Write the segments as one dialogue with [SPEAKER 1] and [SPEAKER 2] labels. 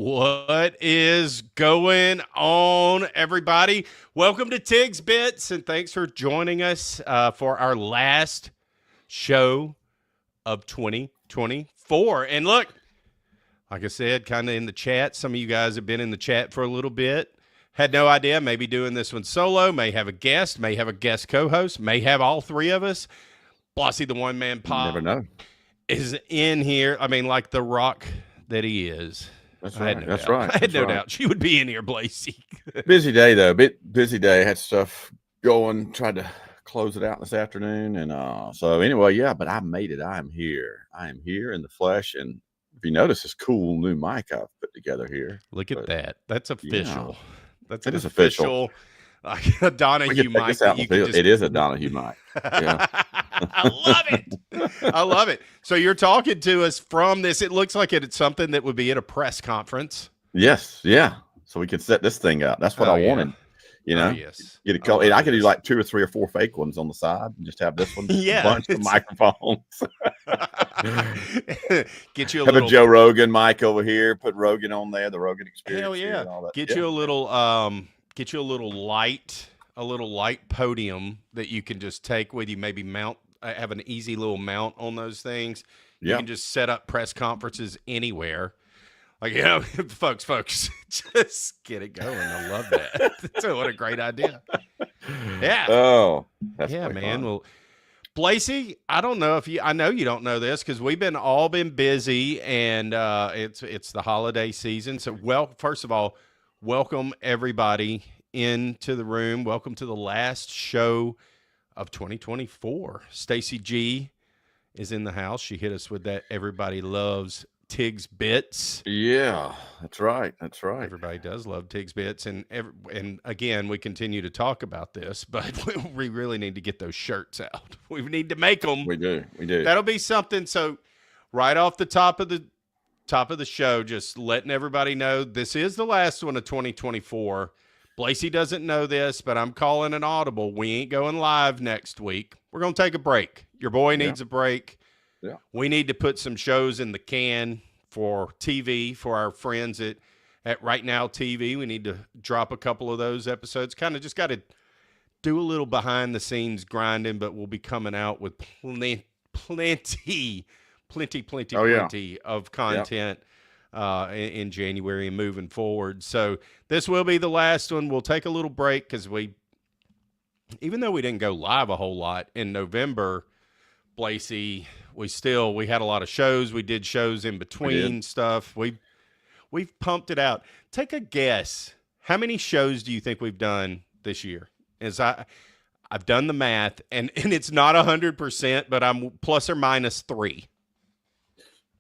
[SPEAKER 1] What is going on, everybody? Welcome to Tigs Bits, and thanks for joining us for our last show of 2024. And look, like I said, kind of in the chat, some of you guys have been in the chat for a little bit. Had no idea, maybe doing this one solo, may have a guest co-host, may have all three of us. Blossy, the one-man pod,
[SPEAKER 2] never know.
[SPEAKER 1] Is in here. I mean, like the rock that he is.
[SPEAKER 2] That's
[SPEAKER 1] I had
[SPEAKER 2] right.
[SPEAKER 1] no
[SPEAKER 2] That's
[SPEAKER 1] doubt.
[SPEAKER 2] right.
[SPEAKER 1] I had
[SPEAKER 2] That's
[SPEAKER 1] no
[SPEAKER 2] right.
[SPEAKER 1] doubt she would be in here, Blazy.
[SPEAKER 2] Busy day though. Busy day. Had stuff going. Tried to close it out this afternoon, and so anyway, yeah. But I made it. I am here. I am here in the flesh. And if you notice, this cool new mic I've put together here.
[SPEAKER 1] Look at that. That's official.
[SPEAKER 2] Yeah,
[SPEAKER 1] That's
[SPEAKER 2] it
[SPEAKER 1] an
[SPEAKER 2] is official.
[SPEAKER 1] a Donahue mic that you can just...
[SPEAKER 2] It is a Donahue mic. Yeah.
[SPEAKER 1] I love it. I love it. So you're talking to us from this. It looks like it's something that would be at a press conference.
[SPEAKER 2] Yes. Yeah. So we could set this thing up. That's what I wanted. You know,
[SPEAKER 1] yes.
[SPEAKER 2] Get a couple. I could do like 2 or 3 or 4 fake ones on the side and just have this one.
[SPEAKER 1] Yeah,
[SPEAKER 2] a bunch of microphones.
[SPEAKER 1] Get you
[SPEAKER 2] have a Joe Rogan mic over here. Put Rogan on there. The Rogan Experience.
[SPEAKER 1] Hell yeah.
[SPEAKER 2] And all that.
[SPEAKER 1] Get you a little light podium that you can just take with you. Maybe mount. Have an easy little mount on those things. You can just set up press conferences anywhere. Like, you know, folks, just get it going. I love that. So what a great idea. Yeah.
[SPEAKER 2] Oh, that's
[SPEAKER 1] man.
[SPEAKER 2] Fun.
[SPEAKER 1] Well, Blazy, I don't know if I know you don't know this because we've all been busy, and it's the holiday season. So, first of all, welcome everybody into the room. Welcome to the last show of 2024. Stacy G is in the house. She hit us with that. Everybody loves Tigs Bits.
[SPEAKER 2] Yeah, that's right. That's right.
[SPEAKER 1] Everybody does love Tigs Bits, and again, we continue to talk about this, but we really need to get those shirts out. We need to make them.
[SPEAKER 2] We do.
[SPEAKER 1] That'll be something. So, right off the top of the show, just letting everybody know this is the last one of 2024. Blazy doesn't know this, but I'm calling an audible. We ain't going live next week. We're going to take a break. Your boy needs a break.
[SPEAKER 2] Yeah.
[SPEAKER 1] We need to put some shows in the can for TV, for our friends at Right Now TV. We need to drop a couple of those episodes. Kind of just got to do a little behind the scenes grinding, but we'll be coming out with plenty of content in January and moving forward. So this will be the last one. We'll take a little break because even though we didn't go live a whole lot in November, Blazy, we had a lot of shows. We did shows in between stuff. We've pumped it out. Take a guess. How many shows do you think we've done this year? I've done the math, and it's not 100%, but I'm plus or minus 3.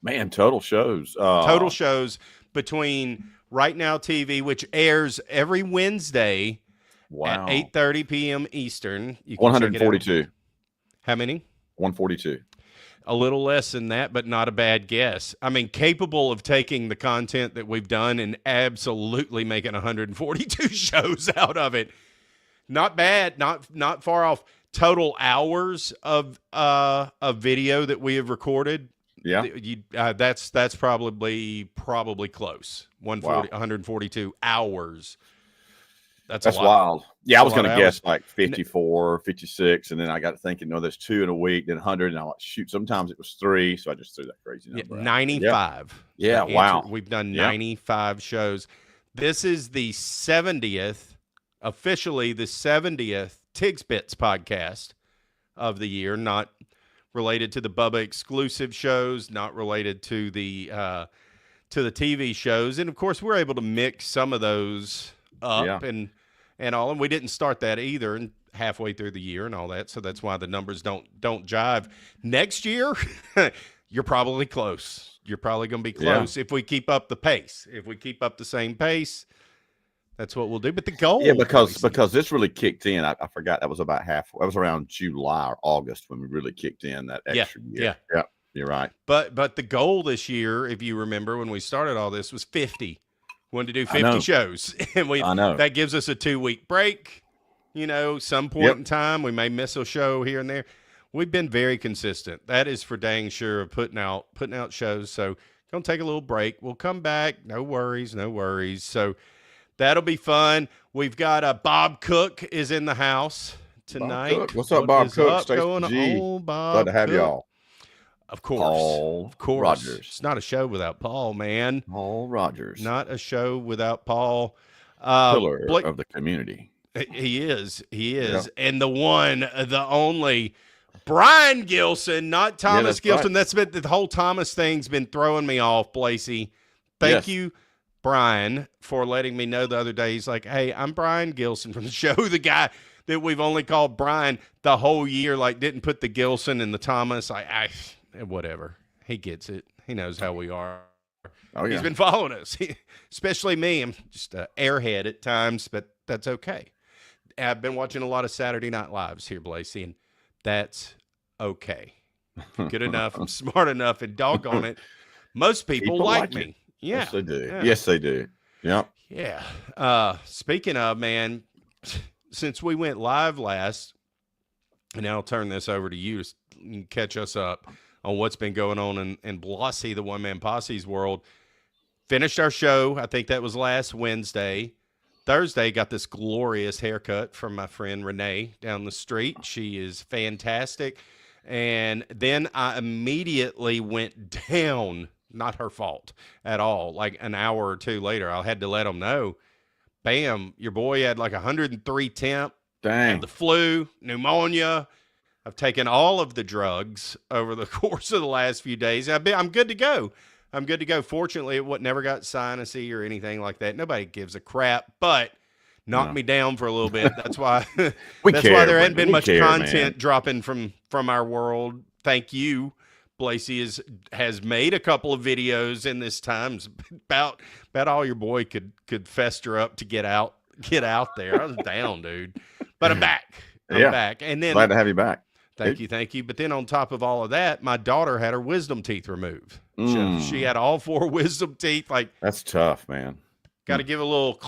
[SPEAKER 2] Man, total shows.
[SPEAKER 1] Total shows between Right Now TV, which airs every Wednesday at 8:30 p.m. Eastern. You can
[SPEAKER 2] 142.
[SPEAKER 1] How many?
[SPEAKER 2] 142.
[SPEAKER 1] A little less than that, but not a bad guess. I mean, capable of taking the content that we've done and absolutely making 142 shows out of it. Not bad, not far off. Total hours of video that we have recorded.
[SPEAKER 2] Yeah,
[SPEAKER 1] that's probably close. 142 hours. That's
[SPEAKER 2] wild. Yeah, I was going to guess like 54, 56, and then I got thinking, no, there's 2 in a week, then 100, and I like, shoot, sometimes it was 3, so I just threw that crazy number.
[SPEAKER 1] 95.
[SPEAKER 2] Yeah, wow.
[SPEAKER 1] We've done 95 shows. This is the 70th, officially the 70th Tigs Bits podcast of the year, not related to the Bubba exclusive shows, not related to the TV shows. And of course, we're able to mix some of those up and all, and we didn't start that either and halfway through the year and all that. So that's why the numbers don't jive. Next year, you're probably close. You're probably going to be close if we keep up the pace. If we keep up the same pace, that's what we'll do. But the goal,
[SPEAKER 2] because this really kicked in. I forgot that was about half. That was around July or August when we really kicked in that extra year. Yeah, you're right.
[SPEAKER 1] But the goal this year, if you remember when we started all this, was 50. We wanted to do 50 shows, and that gives us a 2-week break. You know, some point in time we may miss a show here and there. We've been very consistent. That is for dang sure of putting out shows. So Gonna take a little break. We'll come back. No worries, no worries. So that'll be fun. We've got Bob Cook is in the house
[SPEAKER 2] Bob
[SPEAKER 1] tonight.
[SPEAKER 2] Cook. What's up,
[SPEAKER 1] What
[SPEAKER 2] Bob
[SPEAKER 1] is
[SPEAKER 2] Cook?
[SPEAKER 1] up
[SPEAKER 2] Stacey
[SPEAKER 1] going
[SPEAKER 2] G.
[SPEAKER 1] on,
[SPEAKER 2] Glad to
[SPEAKER 1] Bob
[SPEAKER 2] have
[SPEAKER 1] Cook?
[SPEAKER 2] y'all.
[SPEAKER 1] Of course.
[SPEAKER 2] Paul
[SPEAKER 1] Of course.
[SPEAKER 2] Rogers.
[SPEAKER 1] It's not a show without Paul, man.
[SPEAKER 2] Paul Rogers.
[SPEAKER 1] Not a show without Paul.
[SPEAKER 2] Pillar of the community.
[SPEAKER 1] He is. He is.
[SPEAKER 2] Yeah.
[SPEAKER 1] And the one, the only, Brian Gilson, not Thomas Gilson.
[SPEAKER 2] Right.
[SPEAKER 1] That's been the whole Thomas thing's been throwing me off, Blasey. Thank you, Brian, for letting me know the other day. He's like, hey, I'm Brian Gilson from the show. The guy that we've only called Brian the whole year, like didn't put the Gilson and the Thomas. Whatever. He gets it. He knows how we are.
[SPEAKER 2] Oh, yeah.
[SPEAKER 1] He's been following us, especially me. I'm just an airhead at times, but that's okay. I've been watching a lot of Saturday Night Lives here, Blasey, and that's okay. I'm good enough. I'm smart enough, and doggone it, most people like me. Yeah.
[SPEAKER 2] Yes, they do.
[SPEAKER 1] Yeah.
[SPEAKER 2] Yes, they do. Yep.
[SPEAKER 1] Yeah. Speaking of, man, since we went live last, and now I'll turn this over to you to catch us up on what's been going on in Blasey, the one-man posse's world. Finished our show. I think that was last Wednesday. Thursday, got this glorious haircut from my friend Renee down the street. She is fantastic. And then I immediately went down. Not her fault at all. Like an hour or two later, I had to let them know. Bam, your boy had like 103 temp.
[SPEAKER 2] Dang.
[SPEAKER 1] Had the flu, pneumonia. I've taken all of the drugs over the course of the last few days. I'm good to go. I'm good to go. Fortunately, it never got sinusy or anything like that. Nobody gives a crap, but knocked me down for a little bit. That's why there hadn't been much content dropping from our world. Thank you. Blasey has made a couple of videos in this time about all your boy could fester up to get out there. I was down, dude. But I'm back. I'm back. And then
[SPEAKER 2] glad to have you back.
[SPEAKER 1] Thank you. But then on top of all of that, my daughter had her wisdom teeth removed. She had all 4 wisdom teeth. Like,
[SPEAKER 2] that's tough, man.
[SPEAKER 1] Got to give a little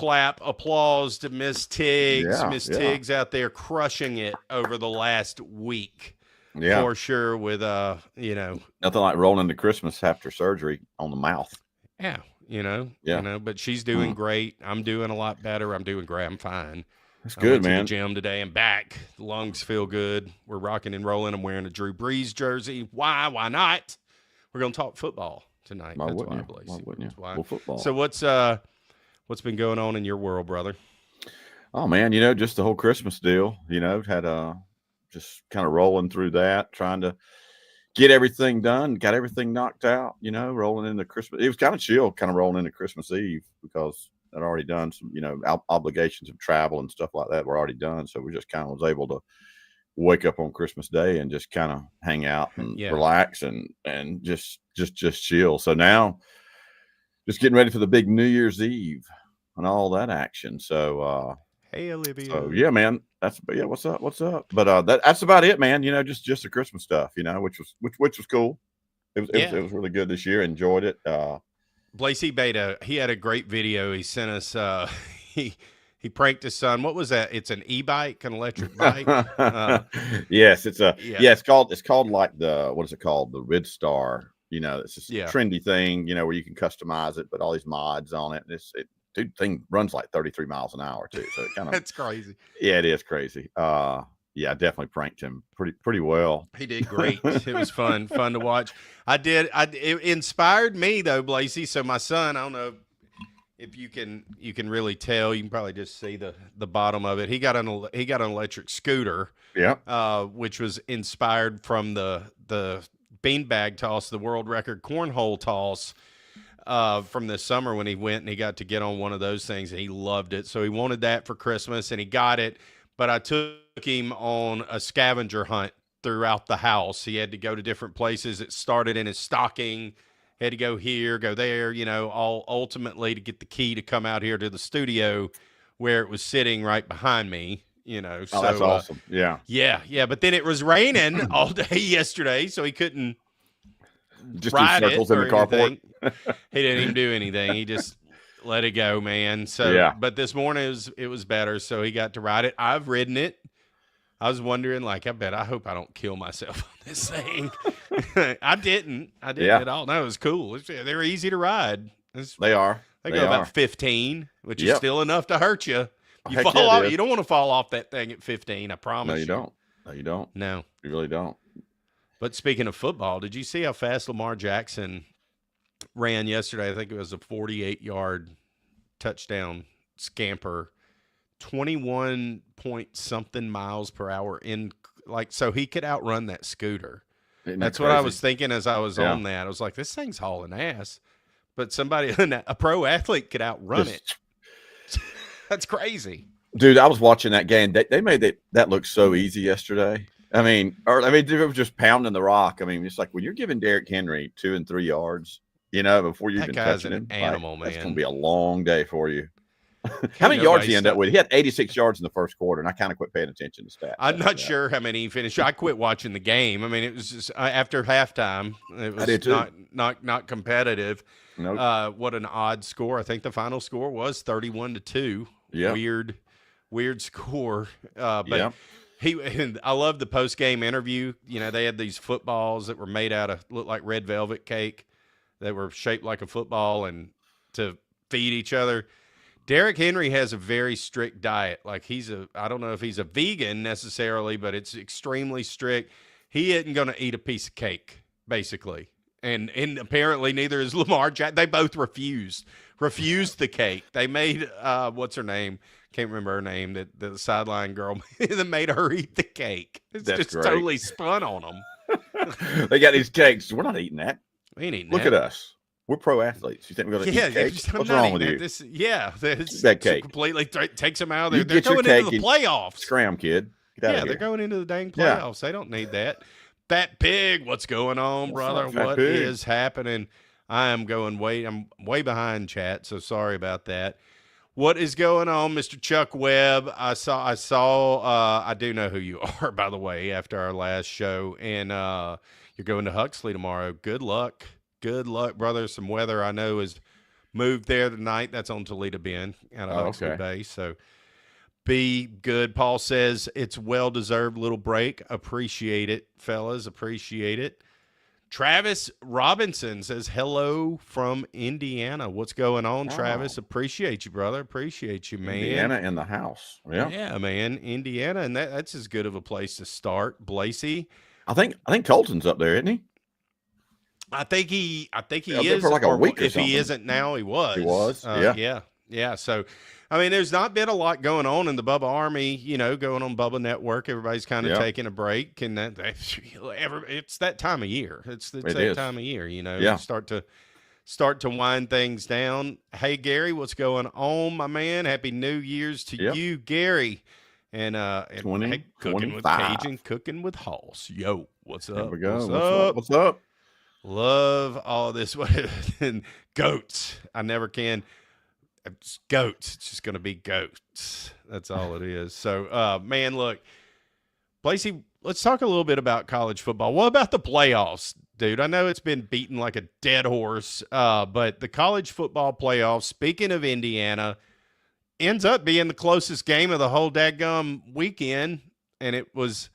[SPEAKER 1] applause to Miss Tigs. Miss Tigs out there crushing it over the last week.
[SPEAKER 2] Yeah,
[SPEAKER 1] for sure. With
[SPEAKER 2] nothing like rolling into Christmas after surgery on the mouth.
[SPEAKER 1] Yeah, but she's doing great. I'm doing a lot better. I'm doing great. I'm fine.
[SPEAKER 2] That's good, man.
[SPEAKER 1] To the gym today and back. The lungs feel good. We're rocking and rolling. I'm wearing a Drew Brees jersey. Why? Why not? We're gonna talk football tonight.
[SPEAKER 2] Why
[SPEAKER 1] That's
[SPEAKER 2] wouldn't
[SPEAKER 1] why,
[SPEAKER 2] you?
[SPEAKER 1] Blasey.
[SPEAKER 2] Why wouldn't you?
[SPEAKER 1] That's why.
[SPEAKER 2] Well, football.
[SPEAKER 1] So what's been going on in your world, brother?
[SPEAKER 2] Oh man, just the whole Christmas deal. Had just kind of rolling through that, trying to get everything done, got everything knocked out. Rolling into Christmas. It was kind of chill, kind of rolling into Christmas Eve because I'd already done some, obligations of travel and stuff like that were already done. So we just kind of was able to wake up on Christmas Day and just kind of hang out and relax and just chill. So now just getting ready for the big New Year's Eve and all that action. So,
[SPEAKER 1] hey, Olivia.
[SPEAKER 2] So yeah, man, what's up? But that's about it, man. Just the Christmas stuff, which was cool. It was really good this year. Enjoyed it.
[SPEAKER 1] Blasey he had a great video. He sent us. He pranked his son. What was that? It's an e-bike, an electric bike.
[SPEAKER 2] Yes, it's called like what is it called? The Rid Star. It's this trendy thing. Where you can customize it, put all these mods on it. And thing runs like 33 miles an hour too. So it kind of
[SPEAKER 1] that's crazy.
[SPEAKER 2] Yeah, it is crazy. I definitely pranked him pretty well.
[SPEAKER 1] He did great. It was fun to watch. It inspired me though, Blasey. So my son, I don't know if you can really tell. You can probably just see the bottom of it. He got an electric scooter.
[SPEAKER 2] Yeah.
[SPEAKER 1] Which was inspired from the beanbag toss, the world record cornhole toss. From this summer when he went and he got to get on one of those things and he loved it. So he wanted that for Christmas and he got it. But I took him on a scavenger hunt throughout the house. He had to go to different places. It started in his stocking, had to go here, go there, all ultimately to get the key to come out here to the studio where it was sitting right behind me. So
[SPEAKER 2] that's awesome. Yeah.
[SPEAKER 1] But then it was raining all day yesterday, so he couldn't
[SPEAKER 2] just do circles in the carport.
[SPEAKER 1] He didn't even do anything. He just let it go, man. So, but this morning it was better. So he got to ride it. I've ridden it. I was wondering, like, I hope I don't kill myself on this thing. I didn't
[SPEAKER 2] Yeah.
[SPEAKER 1] at all. No, it was cool. They're easy to ride.
[SPEAKER 2] They are.
[SPEAKER 1] They
[SPEAKER 2] They
[SPEAKER 1] go about
[SPEAKER 2] are.
[SPEAKER 1] 15, which is
[SPEAKER 2] Yep.
[SPEAKER 1] still enough to hurt you. You
[SPEAKER 2] Heck
[SPEAKER 1] fall
[SPEAKER 2] yeah,
[SPEAKER 1] off.
[SPEAKER 2] it is.
[SPEAKER 1] You don't want to fall off that thing at 15. I
[SPEAKER 2] No,
[SPEAKER 1] promise
[SPEAKER 2] you don't. No, you don't.
[SPEAKER 1] No.
[SPEAKER 2] You really don't.
[SPEAKER 1] But speaking of football, did you see how fast Lamar Jackson ran yesterday? I think it was a 48-yard touchdown scamper, 21 point something miles per hour so he could outrun that scooter.
[SPEAKER 2] Isn't that
[SPEAKER 1] That's what I
[SPEAKER 2] crazy?
[SPEAKER 1] was thinking as I was
[SPEAKER 2] Yeah.
[SPEAKER 1] on that. I was like, this thing's hauling ass. But a pro athlete could outrun it. That's crazy.
[SPEAKER 2] Dude, I was watching that game. They made that look so easy yesterday. I mean, they were just pounding the rock. I mean, it's like when you're giving Derrick Henry 2 and 3 yards, before you even touching him,
[SPEAKER 1] animal, man.
[SPEAKER 2] That's going to be a long day for you. How many yards did he end up with? He had 86 yards in the first quarter, and I kind of quit paying attention to stats.
[SPEAKER 1] I'm not sure how many he finished. I quit watching the game. I mean, it was just after halftime. It was not competitive.
[SPEAKER 2] Nope.
[SPEAKER 1] What an odd score. I think the final score was 31-2.
[SPEAKER 2] Yeah.
[SPEAKER 1] Weird score. But I love the post game interview. They had these footballs that were made looked like red velvet cake. They were shaped like a football and to feed each other. Derrick Henry has a very strict diet. Like I don't know if he's a vegan necessarily, but it's extremely strict. He isn't going to eat a piece of cake, basically. And apparently neither is Lamar Jackson. They both refused the cake. They made, what's her name? Can't remember her name, the sideline girl that made her eat the cake. That's just great. Totally spun on them.
[SPEAKER 2] They got these cakes. We're not eating that.
[SPEAKER 1] We ain't eating
[SPEAKER 2] Look
[SPEAKER 1] that.
[SPEAKER 2] at us. We're pro athletes. You think we're going to eat cake? What's wrong with you?
[SPEAKER 1] That cake
[SPEAKER 2] completely
[SPEAKER 1] takes them out of there.
[SPEAKER 2] They're going into
[SPEAKER 1] the playoffs.
[SPEAKER 2] Scram, kid. Get out of here.
[SPEAKER 1] They're going into the dang playoffs. They don't need that. Fat Pig, what's going on, brother? What is happening? I'm way behind, chat, so sorry about that. What is going on, Mr. Chuck Webb? I do know who you are, by the way, after our last show, and you're going to Huxley tomorrow. Good luck. Good luck, brother. Some weather I know has moved there tonight. That's on Toledo Bend out of Huxley Bay. So be good. Paul says it's well-deserved little break. Appreciate it, fellas. Appreciate it. Travis Robinson says hello from Indiana. What's going on, Travis? Appreciate you, brother. Appreciate you, man.
[SPEAKER 2] Indiana in the house.
[SPEAKER 1] Yeah, man. Indiana, and that's as good of a place to start. Blasey.
[SPEAKER 2] I think Colton's up there, isn't he?
[SPEAKER 1] I think he is
[SPEAKER 2] for like a week or
[SPEAKER 1] if
[SPEAKER 2] something.
[SPEAKER 1] He isn't now, he was.
[SPEAKER 2] He was.
[SPEAKER 1] Yeah. So, I mean, there's not been a lot going on in the Bubba Army. Going on Bubba Network. Everybody's kind of taking a break, and it's that time of year. It's that time of year. You start to wind things down. Hey, Gary, what's going on, my man? Happy New Year's to you, Gary. And cooking with Cajun, cooking with Hoss. Yo, what's up?
[SPEAKER 2] There we go.
[SPEAKER 1] What's up? Love all this. And goats. I never can. It's goats. It's just going to be goats. That's all it is. So, man, look, Blasey, let's talk a little bit about college football. What about the playoffs, dude? I know it's been beaten like a dead horse, but the college football playoffs, speaking of Indiana, ends up being the closest game of the whole daggum weekend, and it was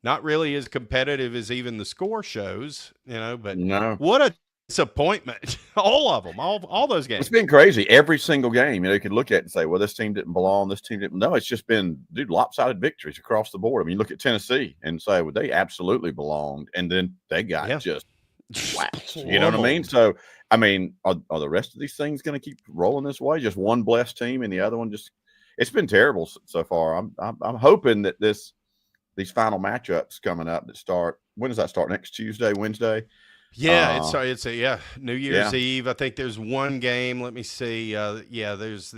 [SPEAKER 1] not really as competitive as even the score shows, but
[SPEAKER 2] no.
[SPEAKER 1] What a disappointment. All of them, all those games.
[SPEAKER 2] It's been crazy. Every single game, you could look at it and say, well, this team didn't belong, this team didn't. No, it's just been, lopsided victories across the board. I mean, you look at Tennessee and say, well, they absolutely belonged, and then they got just waxed. You know what I mean? So, I mean, are the rest of these things going to keep rolling this way? Just one blessed team and the other one it's been terrible so far. I'm hoping that these final matchups coming up that start, when does that start? Next Tuesday, Wednesday?
[SPEAKER 1] Yeah, it's New Year's Eve. I think there's one game. Let me see. There's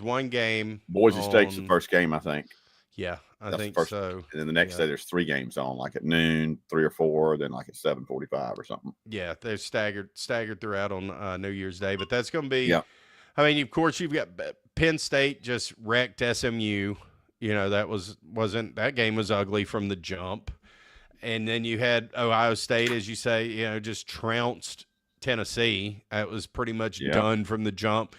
[SPEAKER 1] one game.
[SPEAKER 2] Boise State's the first game, I think.
[SPEAKER 1] Yeah, I think so.
[SPEAKER 2] And then the next day there's 3 games on, like at noon, 3 or 4, then like at 7:45 or something.
[SPEAKER 1] Yeah, they're staggered throughout on New Year's Day, but that's going to be. Yeah. I mean, of course, you've got Penn State just wrecked SMU. That game was ugly from the jump. And then you had Ohio State, as you say, just trounced Tennessee. It was pretty much done from the jump.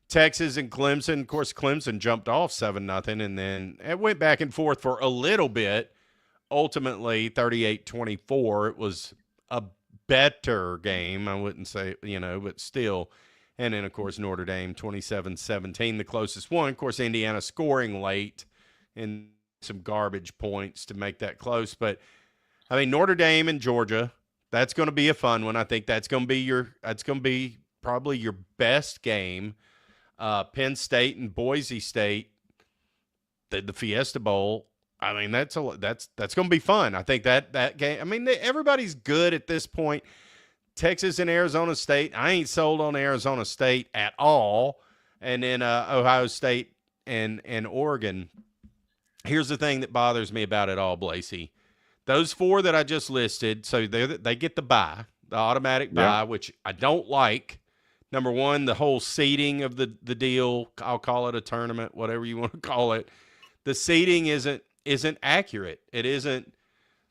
[SPEAKER 1] Texas and Clemson. Of course, Clemson jumped off 7-0, and then it went back and forth for a little bit. Ultimately, 38-24. It was a better game. I wouldn't say, but still. And then, of course, Notre Dame 27-17, the closest one. Of course, Indiana scoring late and some garbage points to make that close. But, I mean, Notre Dame and Georgia, that's going to be a fun one. I think that's going to be probably your best game. Penn State and Boise State, the Fiesta Bowl. I mean, that's going to be fun. I think that game. I mean, everybody's good at this point. Texas and Arizona State. I ain't sold on Arizona State at all. And then Ohio State and Oregon. Here's the thing that bothers me about it all, Blasey. Those four that I just listed, so they get the bye, the automatic bye, which I don't like. Number one, the whole seeding of the deal. I'll call it a tournament, whatever you want to call it. The seeding isn't accurate. It isn't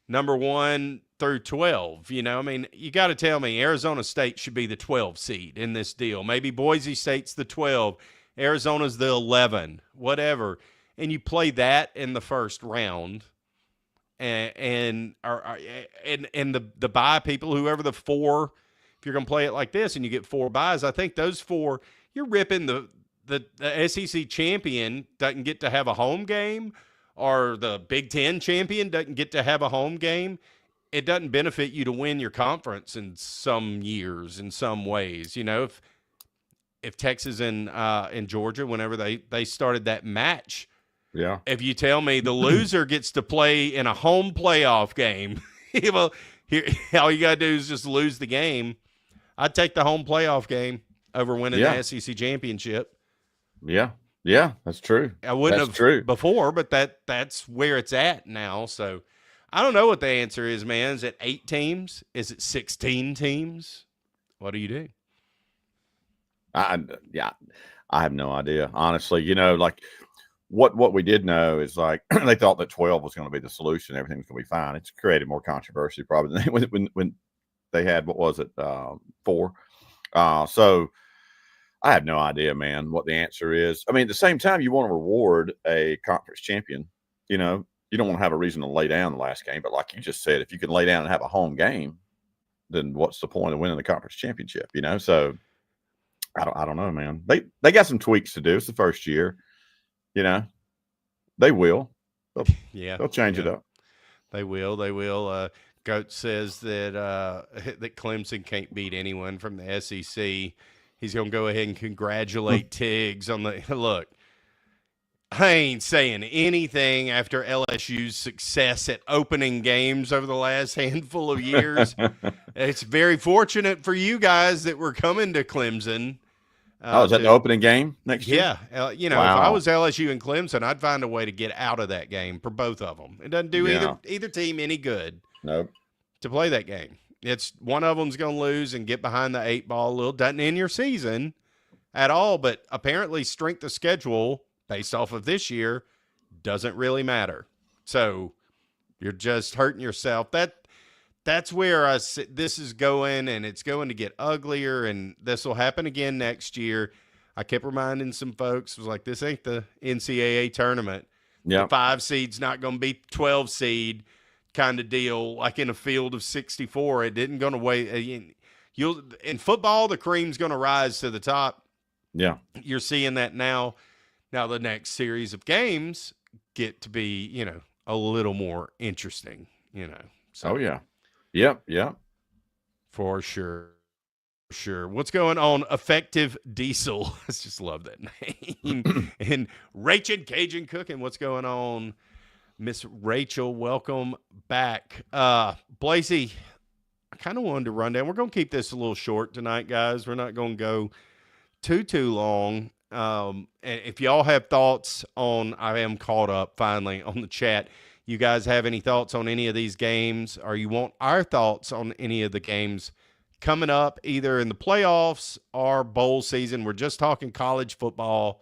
[SPEAKER 1] number 1 through 12. I mean, you got to tell me Arizona State should be the 12 seed in this deal. Maybe Boise State's the 12, Arizona's the 11, whatever. And you play that in the first round, and the bye people, whoever the four. If you're going to play it like this and you get 4 byes, I think those 4, you're ripping the SEC champion doesn't get to have a home game, or the Big Ten champion doesn't get to have a home game. It doesn't benefit you to win your conference in some years, in some ways. If Texas and Georgia, whenever they started that match, if you tell me the loser gets to play in a home playoff game, well, all you got to do is just lose the game. I'd take the home playoff game over winning the SEC championship.
[SPEAKER 2] Yeah, that's true.
[SPEAKER 1] I wouldn't have before, but that's where it's at now. So I don't know what the answer is, man. Is it 8 teams? Is it 16 teams? What do you do?
[SPEAKER 2] I have no idea, honestly. Like what we did know is, like, they thought that 12 was going to be the solution. Everything was going to be fine. It's created more controversy probably than when they had, what was it, 4. So I have no idea, man, what the answer is. I mean, at the same time, you want to reward a conference champion. You don't want to have a reason to lay down the last game. But like you just said, if you can lay down and have a home game, then what's the point of winning the conference championship? So I don't know, man. They got some tweaks to do. It's the first year. They will. They'll change it up.
[SPEAKER 1] They will. Goat says that that Clemson can't beat anyone from the SEC. He's going to go ahead and congratulate Tigs on the look. I ain't saying anything after LSU's success at opening games over the last handful of years. It's very fortunate for you guys that we're coming to Clemson.
[SPEAKER 2] Is that the opening game next year?
[SPEAKER 1] Yeah. If I was LSU and Clemson, I'd find a way to get out of that game for both of them. It doesn't do either team any good.
[SPEAKER 2] Nope.
[SPEAKER 1] To play that game. It's one of them's going to lose and get behind the 8 ball a little. Doesn't end your season at all, but apparently strength of schedule based off of this year doesn't really matter. So you're just hurting yourself. That's where this is going, and it's going to get uglier, and this will happen again next year. I kept reminding some folks, was like, this ain't the NCAA tournament. The 5 seed's not going to be 12 seed kind of deal, like in a field of 64. It didn't going to wait. In football, the cream's going to rise to the top.
[SPEAKER 2] Yeah.
[SPEAKER 1] You're seeing that now. Now the next series of games get to be, a little more interesting, So.
[SPEAKER 2] Oh, yeah. Yep.
[SPEAKER 1] For sure. What's going on? Effective Diesel. I just love that name. And Rachel Cajun Cooking. What's going on? Miss Rachel, welcome back. Blasey, I kind of wanted to run down. We're going to keep this a little short tonight, guys. We're not going to go too long. And if y'all have thoughts on, I am caught up finally on the chat. You guys have any thoughts on any of these games, or you want our thoughts on any of the games coming up, either in the playoffs or bowl season? We're just talking college football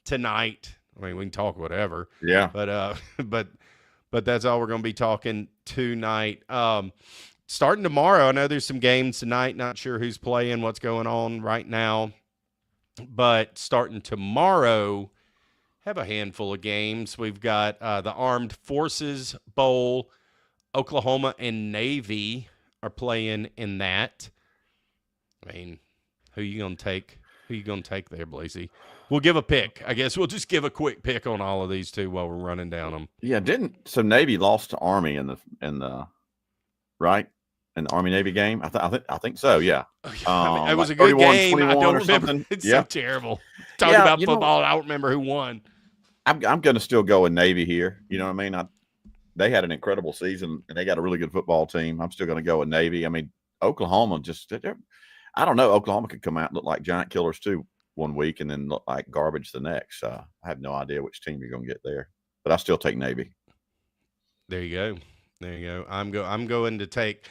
[SPEAKER 1] tonight. I mean, we can talk whatever.
[SPEAKER 2] Yeah.
[SPEAKER 1] But that's all we're going to be talking tonight. Starting tomorrow, I know there's some games tonight. Not sure who's playing, what's going on right now. But starting tomorrow, have a handful of games. We've got the Armed Forces Bowl. Oklahoma and Navy are playing in that. I mean, who you gonna take? Who you gonna take there, Blazy? We'll give a pick. I guess we'll just give a quick pick on all of these two while we're running down them.
[SPEAKER 2] Yeah, so Navy lost to Army in the right in the Army Navy game. I think so. Yeah,
[SPEAKER 1] I mean, it was
[SPEAKER 2] like
[SPEAKER 1] a good game. I don't
[SPEAKER 2] or
[SPEAKER 1] remember.
[SPEAKER 2] something.
[SPEAKER 1] It's
[SPEAKER 2] yeah.
[SPEAKER 1] so terrible. Talking about football, I don't remember who won.
[SPEAKER 2] I'm going to still go with Navy here. You know what I mean? They had an incredible season, and they got a really good football team. I'm still going to go with Navy. I mean, Oklahoma I don't know. Oklahoma could come out and look like giant killers too one week and then look like garbage the next. I have no idea which team you're going to get there, but I still take Navy.
[SPEAKER 1] There you go. There you go. I'm going to take.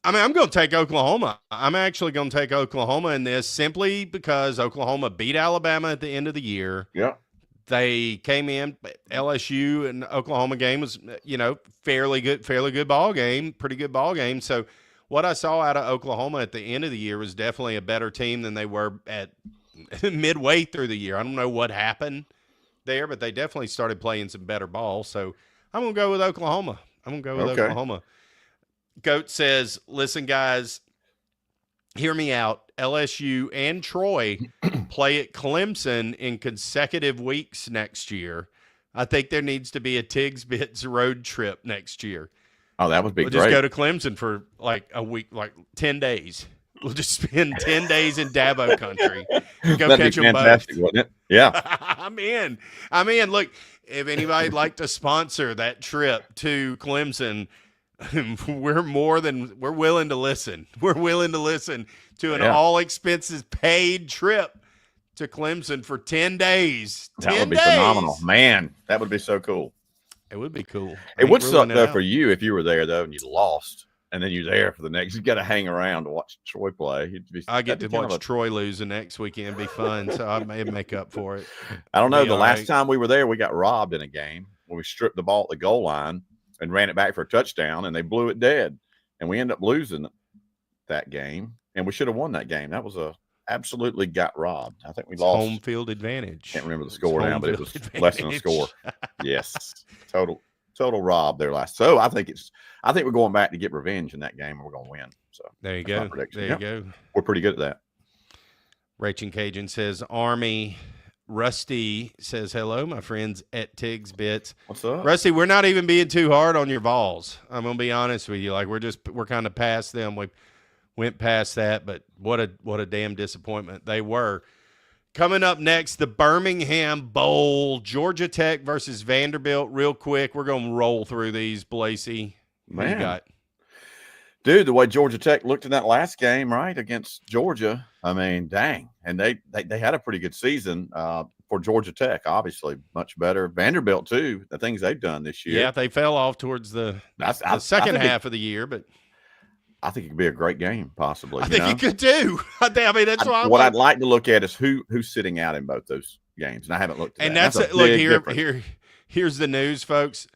[SPEAKER 1] I'm going to take Oklahoma. I'm actually going to take Oklahoma in this simply because Oklahoma beat Alabama at the end of the year.
[SPEAKER 2] Yeah.
[SPEAKER 1] They came in. LSU and Oklahoma game was, fairly good ball game, pretty good ball game. So what I saw out of Oklahoma at the end of the year was definitely a better team than they were at midway through the year. I don't know what happened there, but they definitely started playing some better ball. So I'm going to go with Oklahoma. Oklahoma. Goat says, listen, guys, hear me out. LSU and Troy play at Clemson in consecutive weeks next year. I think there needs to be a Tigs Bits road trip next year.
[SPEAKER 2] Oh, that would be great.
[SPEAKER 1] Just go to Clemson for like a week, like 10 days. We'll just spend 10 days in Dabo country. Go
[SPEAKER 2] That'd
[SPEAKER 1] catch them both.
[SPEAKER 2] Wouldn't it? Yeah.
[SPEAKER 1] I'm in. Look, if anybody'd like to sponsor that trip to Clemson, we're willing to listen. We're willing to listen to an all expenses paid trip to Clemson for 10 days.
[SPEAKER 2] That would be phenomenal. Man, that would be so cool.
[SPEAKER 1] It would be cool.
[SPEAKER 2] It would suck though for you if you were there though and you lost and then you're there for the next. You got to hang around to watch Troy play.
[SPEAKER 1] I get to watch Troy lose the next weekend. It'd be fun, so I may make up for it.
[SPEAKER 2] I don't know. The last time we were there, we got robbed in a game when we stripped the ball at the goal line and ran it back for a touchdown, and they blew it dead, and we ended up losing that game, and we should have won that game. That was absolutely got robbed. I think we lost
[SPEAKER 1] home field advantage.
[SPEAKER 2] Can't remember the score now, but it was less than a score. Yes, total rob there last. So I think we're going back to get revenge in that game, and we're going to win. So
[SPEAKER 1] there you go. There you go.
[SPEAKER 2] We're pretty good at that.
[SPEAKER 1] Rachel Cajun says Army. Rusty says, hello, my friends at Tigs Bits.
[SPEAKER 2] What's up?
[SPEAKER 1] Rusty, we're not even being too hard on your Vols. I'm going to be honest with you. Like, we're kind of past them. We went past that, but what a damn disappointment they were. Coming up next, the Birmingham Bowl, Georgia Tech versus Vanderbilt. Real quick, we're going to roll through these, Blasey. What you got?
[SPEAKER 2] Dude, the way Georgia Tech looked in that last game, right, against Georgia, I mean, dang. And they had a pretty good season for Georgia Tech, obviously. Much better. Vanderbilt, too, the things they've done this year.
[SPEAKER 1] Yeah, they fell off towards the second half of the year, but
[SPEAKER 2] I think it could be a great game, possibly.
[SPEAKER 1] I think it could, too. I mean, that's why
[SPEAKER 2] what I'd like to look at is who's sitting out in both those games, and I haven't looked at
[SPEAKER 1] and
[SPEAKER 2] that.
[SPEAKER 1] And look, here's the news, folks.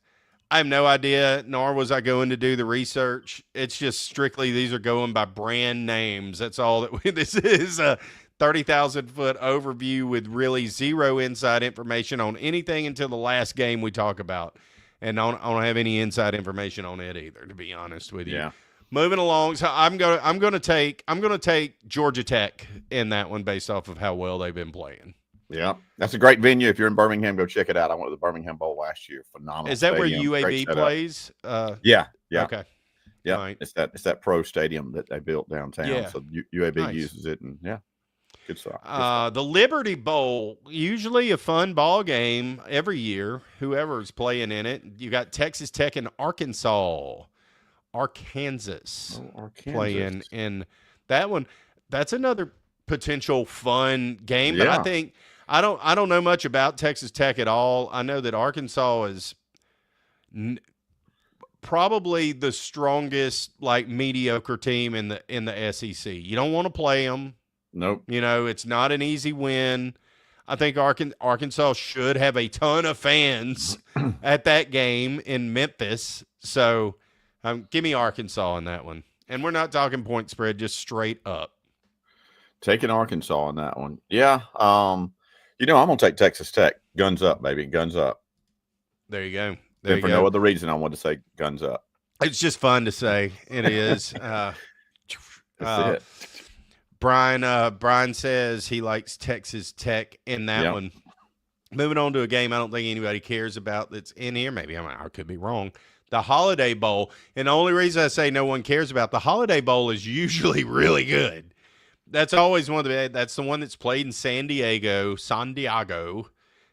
[SPEAKER 1] I have no idea, nor was I going to do the research. It's just strictly these are going by brand names. That's all this is a 30,000-foot overview with really zero inside information on anything until the last game we talk about. And I don't have any inside information on it either, to be honest with you.
[SPEAKER 2] Yeah.
[SPEAKER 1] Moving along, so I'm gonna take Georgia Tech in that one based off of how well they've been playing.
[SPEAKER 2] Yeah, that's a great venue. If you're in Birmingham, go check it out. I went to the Birmingham Bowl last year. Phenomenal.
[SPEAKER 1] Is that
[SPEAKER 2] stadium,
[SPEAKER 1] where UAB plays?
[SPEAKER 2] Yeah.
[SPEAKER 1] Okay.
[SPEAKER 2] Yeah,
[SPEAKER 1] right.
[SPEAKER 2] It's that pro stadium that they built downtown.
[SPEAKER 1] Yeah.
[SPEAKER 2] So UAB uses it, and good stuff.
[SPEAKER 1] The Liberty Bowl, usually a fun ball game every year. Whoever's playing in it, you got Texas Tech and Arkansas playing in that one. That's another potential fun game, but I think I don't know much about Texas Tech at all. I know that Arkansas is probably the strongest, like, mediocre team in the SEC. You don't want to play them.
[SPEAKER 2] Nope.
[SPEAKER 1] It's not an easy win. I think Arkansas should have a ton of fans at that game in Memphis. So give me Arkansas in that one. And we're not talking point spread, just straight up.
[SPEAKER 2] Taking Arkansas on that one. Yeah. I'm going to take Texas Tech. Guns up, baby. Guns up.
[SPEAKER 1] There you go.
[SPEAKER 2] And for no other reason, I wanted to say guns up.
[SPEAKER 1] It's just fun to say. It is.
[SPEAKER 2] That's it.
[SPEAKER 1] Brian says he likes Texas Tech in that one. Moving on to a game I don't think anybody cares about that's in here. Maybe I could be wrong. The Holiday Bowl. And the only reason I say no one cares about the Holiday Bowl is usually really good. That's always that's the one that's played in San Diego,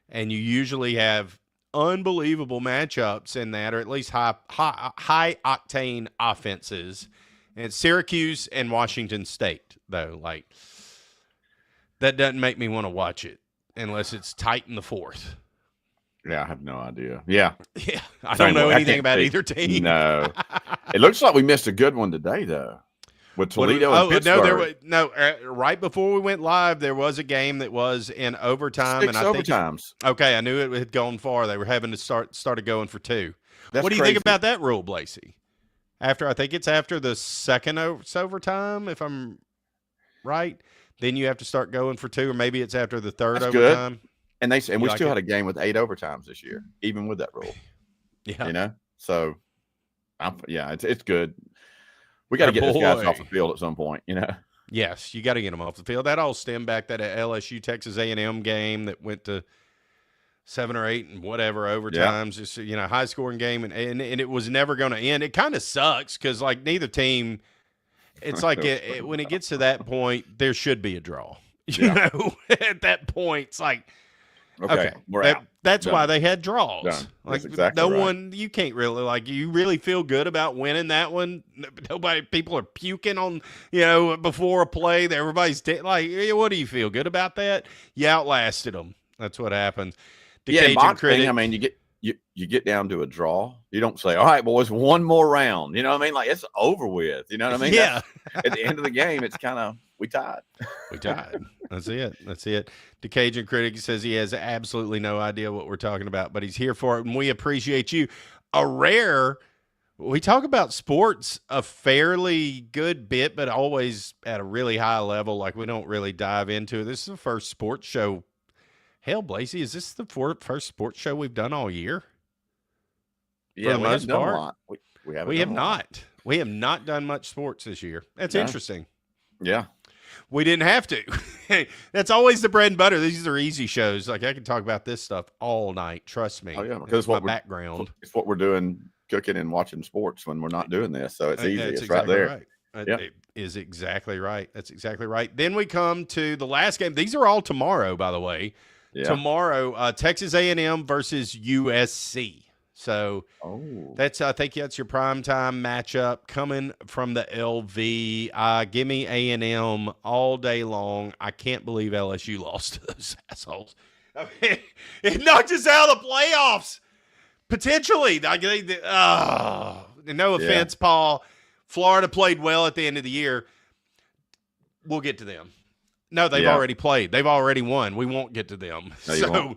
[SPEAKER 1] and you usually have unbelievable matchups in that, or at least high octane offenses. And it's Syracuse and Washington State, though. Like, that doesn't make me want to watch it unless it's tight in the fourth.
[SPEAKER 2] Yeah, I have no idea. Yeah.
[SPEAKER 1] I don't know anything about either team.
[SPEAKER 2] No. It looks like we missed a good one today, though, with Toledo and Pittsburgh.
[SPEAKER 1] Right before we went live, there was a game that was in overtime.
[SPEAKER 2] Six overtimes.
[SPEAKER 1] Okay, I knew it had gone far. They were having to started going for two.
[SPEAKER 2] That's
[SPEAKER 1] what do you
[SPEAKER 2] crazy.
[SPEAKER 1] think about that rule, Blasey? I think it's after the second overtime, if I'm right. Then you have to start going for two, or maybe it's after the third overtime.
[SPEAKER 2] Good. And we still had a game with 8 overtimes this year, even with that rule.
[SPEAKER 1] Yeah.
[SPEAKER 2] So, it's good. We got to get these guys off the field at some point,
[SPEAKER 1] Yes, you got to get them off the field. That all stemmed back that LSU Texas A&M game that went to 7 or 8 and whatever overtimes. Just high scoring game, and it was never going to end. It kind of sucks because neither team. It's like when it gets to that point, there should be a draw. At that point, it's like. Okay,
[SPEAKER 2] we're out.
[SPEAKER 1] That's why they had draws.
[SPEAKER 2] Done.
[SPEAKER 1] Like
[SPEAKER 2] exactly
[SPEAKER 1] one, you can't really you really feel good about winning that one. People are puking on before a play. Everybody's what do you feel good about that? You outlasted them. That's what happens.
[SPEAKER 2] In boxing, you get down to a draw. You don't say, "All right, boys, one more round." You know what I mean? Like it's over with. You know what I mean?
[SPEAKER 1] Yeah.
[SPEAKER 2] At the end of the game, it's kind of we tied.
[SPEAKER 1] We tied. That's it. The Cajun Critic says he has absolutely no idea what we're talking about, but he's here for it, and we appreciate you. We talk about sports a fairly good bit, but always at a really high level. Like, we don't really dive into it. This is the first sports show. Hell, Blasey, is this the first sports show we've done all year?
[SPEAKER 2] Yeah,
[SPEAKER 1] for the most part?
[SPEAKER 2] A lot.
[SPEAKER 1] We have not. We have not done much sports this year. That's interesting.
[SPEAKER 2] Yeah.
[SPEAKER 1] We didn't have to. That's always the bread and butter. These are easy shows. Like, I can talk about this stuff all night. Trust me.
[SPEAKER 2] Oh, yeah, because
[SPEAKER 1] my background.
[SPEAKER 2] It's what we're doing, cooking and watching sports when we're not doing this. So it's easy. It's
[SPEAKER 1] exactly
[SPEAKER 2] right there.
[SPEAKER 1] Right. It is exactly right. That's exactly right. Then we come to the last game. These are all tomorrow, by the way. Yeah. Tomorrow, Texas A&M versus USC. So I think that's your primetime matchup coming from the LV. Give me A&M all day long. I can't believe LSU lost to those assholes. I mean, it knocked us out of the playoffs. Potentially. No offense, Paul. Florida played well at the end of the year. We'll get to them. No, they've already played. They've already won. We won't get to them.
[SPEAKER 2] No,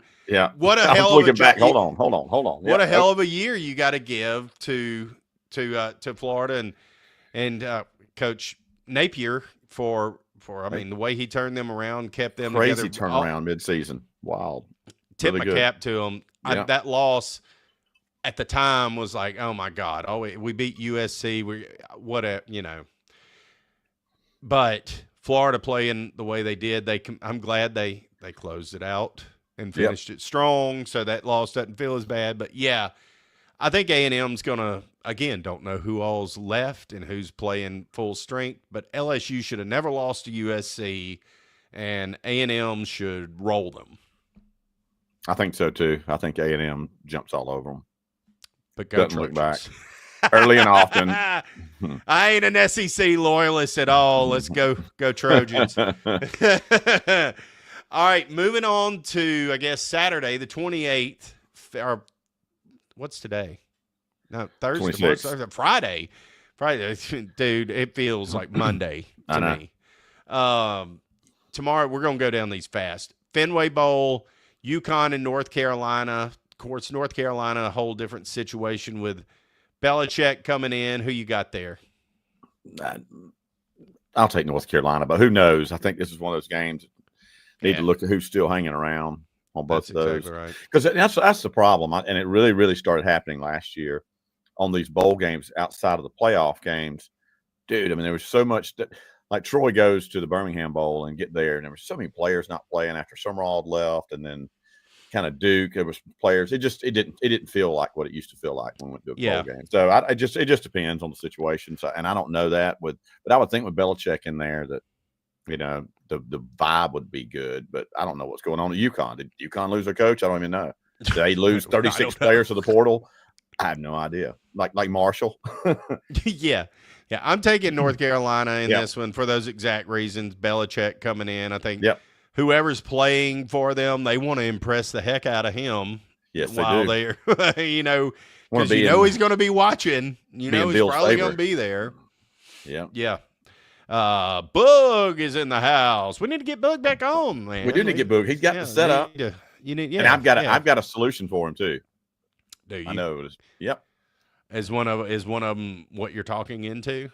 [SPEAKER 1] what a hell of a
[SPEAKER 2] back. Hold on.
[SPEAKER 1] What a hell of a year you got to give to Florida and Coach Napier for the way he turned them around, kept them
[SPEAKER 2] crazy
[SPEAKER 1] together.
[SPEAKER 2] Turnaround mid-season. Wild.
[SPEAKER 1] Tip my cap to him. That loss at the time was like, oh my God. Oh, we beat USC. But Florida playing the way they did, I'm glad they closed it out and finished it strong, so that loss doesn't feel as bad. But yeah, I think A&M's gonna, again, don't know who all's left and who's playing full strength, but LSU should have never lost to USC, and A&M should roll them.
[SPEAKER 2] I think so too. I think A&M jumps all over them.
[SPEAKER 1] But go
[SPEAKER 2] doesn't look back. Early and often.
[SPEAKER 1] I ain't an SEC loyalist at all. Let's go Trojans. All right, moving on to, I guess, Saturday, the 28th. Or what's today? No, Thursday. Friday. Dude, it feels like Monday to me. Tomorrow, we're going to go down these fast. Fenway Bowl, UConn and North Carolina. Of course, North Carolina, a whole different situation with Belichick coming in. Who you got there?
[SPEAKER 2] I'll take North Carolina, but who knows? I think this is one of those games. Need
[SPEAKER 1] Yeah.
[SPEAKER 2] to look at who's still hanging around on both
[SPEAKER 1] That's
[SPEAKER 2] of those.
[SPEAKER 1] exactly right.
[SPEAKER 2] Because that's the problem, and it really started happening last year on these bowl games outside of the playoff games. Dude, I mean, there was so much that, like Troy goes to the Birmingham Bowl and get there, and there were so many players not playing after Summerall left, and then kind of Duke. There was players. It didn't feel like what it used to feel like when we went to a bowl game. So it just depends on the situation. So, and I don't know that but I would think with Belichick in there that the vibe would be good. But I don't know what's going on at UConn. Did UConn lose their coach? I don't even know. Did they lose 36 players to the portal? I have no idea. Like Marshall.
[SPEAKER 1] Yeah. I'm taking North Carolina in this one for those exact reasons. Belichick coming in, I think.
[SPEAKER 2] Yep.
[SPEAKER 1] Whoever's playing for them, they want to impress the heck out of him.
[SPEAKER 2] Yes,
[SPEAKER 1] while
[SPEAKER 2] they do.
[SPEAKER 1] They're, because he's going to be watching. He's probably going to be there.
[SPEAKER 2] Yeah.
[SPEAKER 1] Yeah. Boog is in the house. We need to get Boog back on, man.
[SPEAKER 2] We do need to get Boog. He's got the setup. And I've got a solution for him too.
[SPEAKER 1] Do you?
[SPEAKER 2] I know. Yep.
[SPEAKER 1] Is one of them what you're talking into?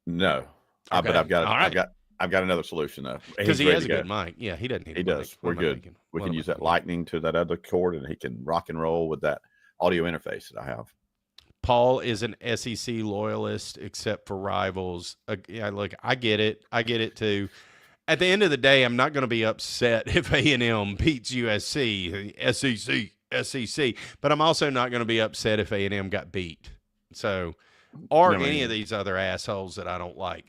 [SPEAKER 2] No.
[SPEAKER 1] Okay.
[SPEAKER 2] But I've got another solution though.
[SPEAKER 1] Because he has a good mic. Yeah, he doesn't need.
[SPEAKER 2] He does. We're good. We can use that lightning to that other cord, and he can rock and roll with that audio interface that I have.
[SPEAKER 1] Paul is an SEC loyalist, except for rivals. Look, I get it. I get it too. At the end of the day, I'm not going to be upset if A&M beats USC, SEC. But I'm also not going to be upset if A&M got beat. So, or any of these other assholes that I don't like,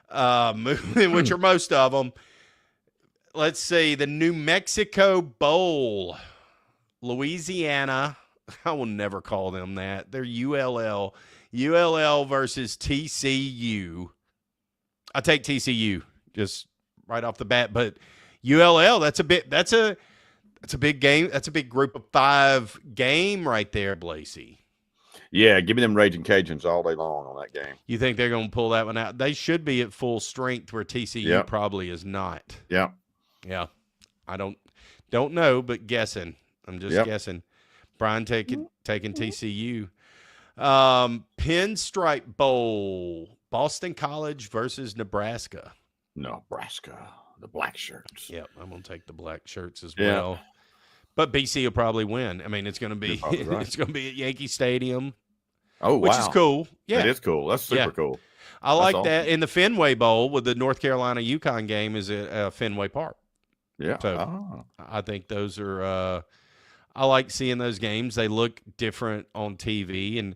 [SPEAKER 1] which are most of them. Let's see, the New Mexico Bowl, Louisiana. I will never call them that. They're ULL. ULL versus TCU. I take TCU just right off the bat, but ULL, that's a big game. That's a big group of 5 game right there, Blasey.
[SPEAKER 2] Yeah, give me them Raging Cajuns all day long on that game.
[SPEAKER 1] You think they're going to pull that one out? They should be at full strength where TCU probably is not.
[SPEAKER 2] Yeah.
[SPEAKER 1] Yeah. I don't know, but guessing. I'm just guessing. Brian taking TCU. Pinstripe Bowl, Boston College versus Nebraska.
[SPEAKER 2] Nebraska, the black shirts.
[SPEAKER 1] Yep, I'm going to take the black shirts as well. But BC will probably win. I mean, it's going to be it's going to be at Yankee Stadium.
[SPEAKER 2] Oh,
[SPEAKER 1] which is cool. Yeah,
[SPEAKER 2] it is cool. That's super cool.
[SPEAKER 1] I like that. In the Fenway Bowl with the North Carolina UConn game is at Fenway Park.
[SPEAKER 2] Yeah,
[SPEAKER 1] so I think those are. I like seeing those games. They look different on TV, and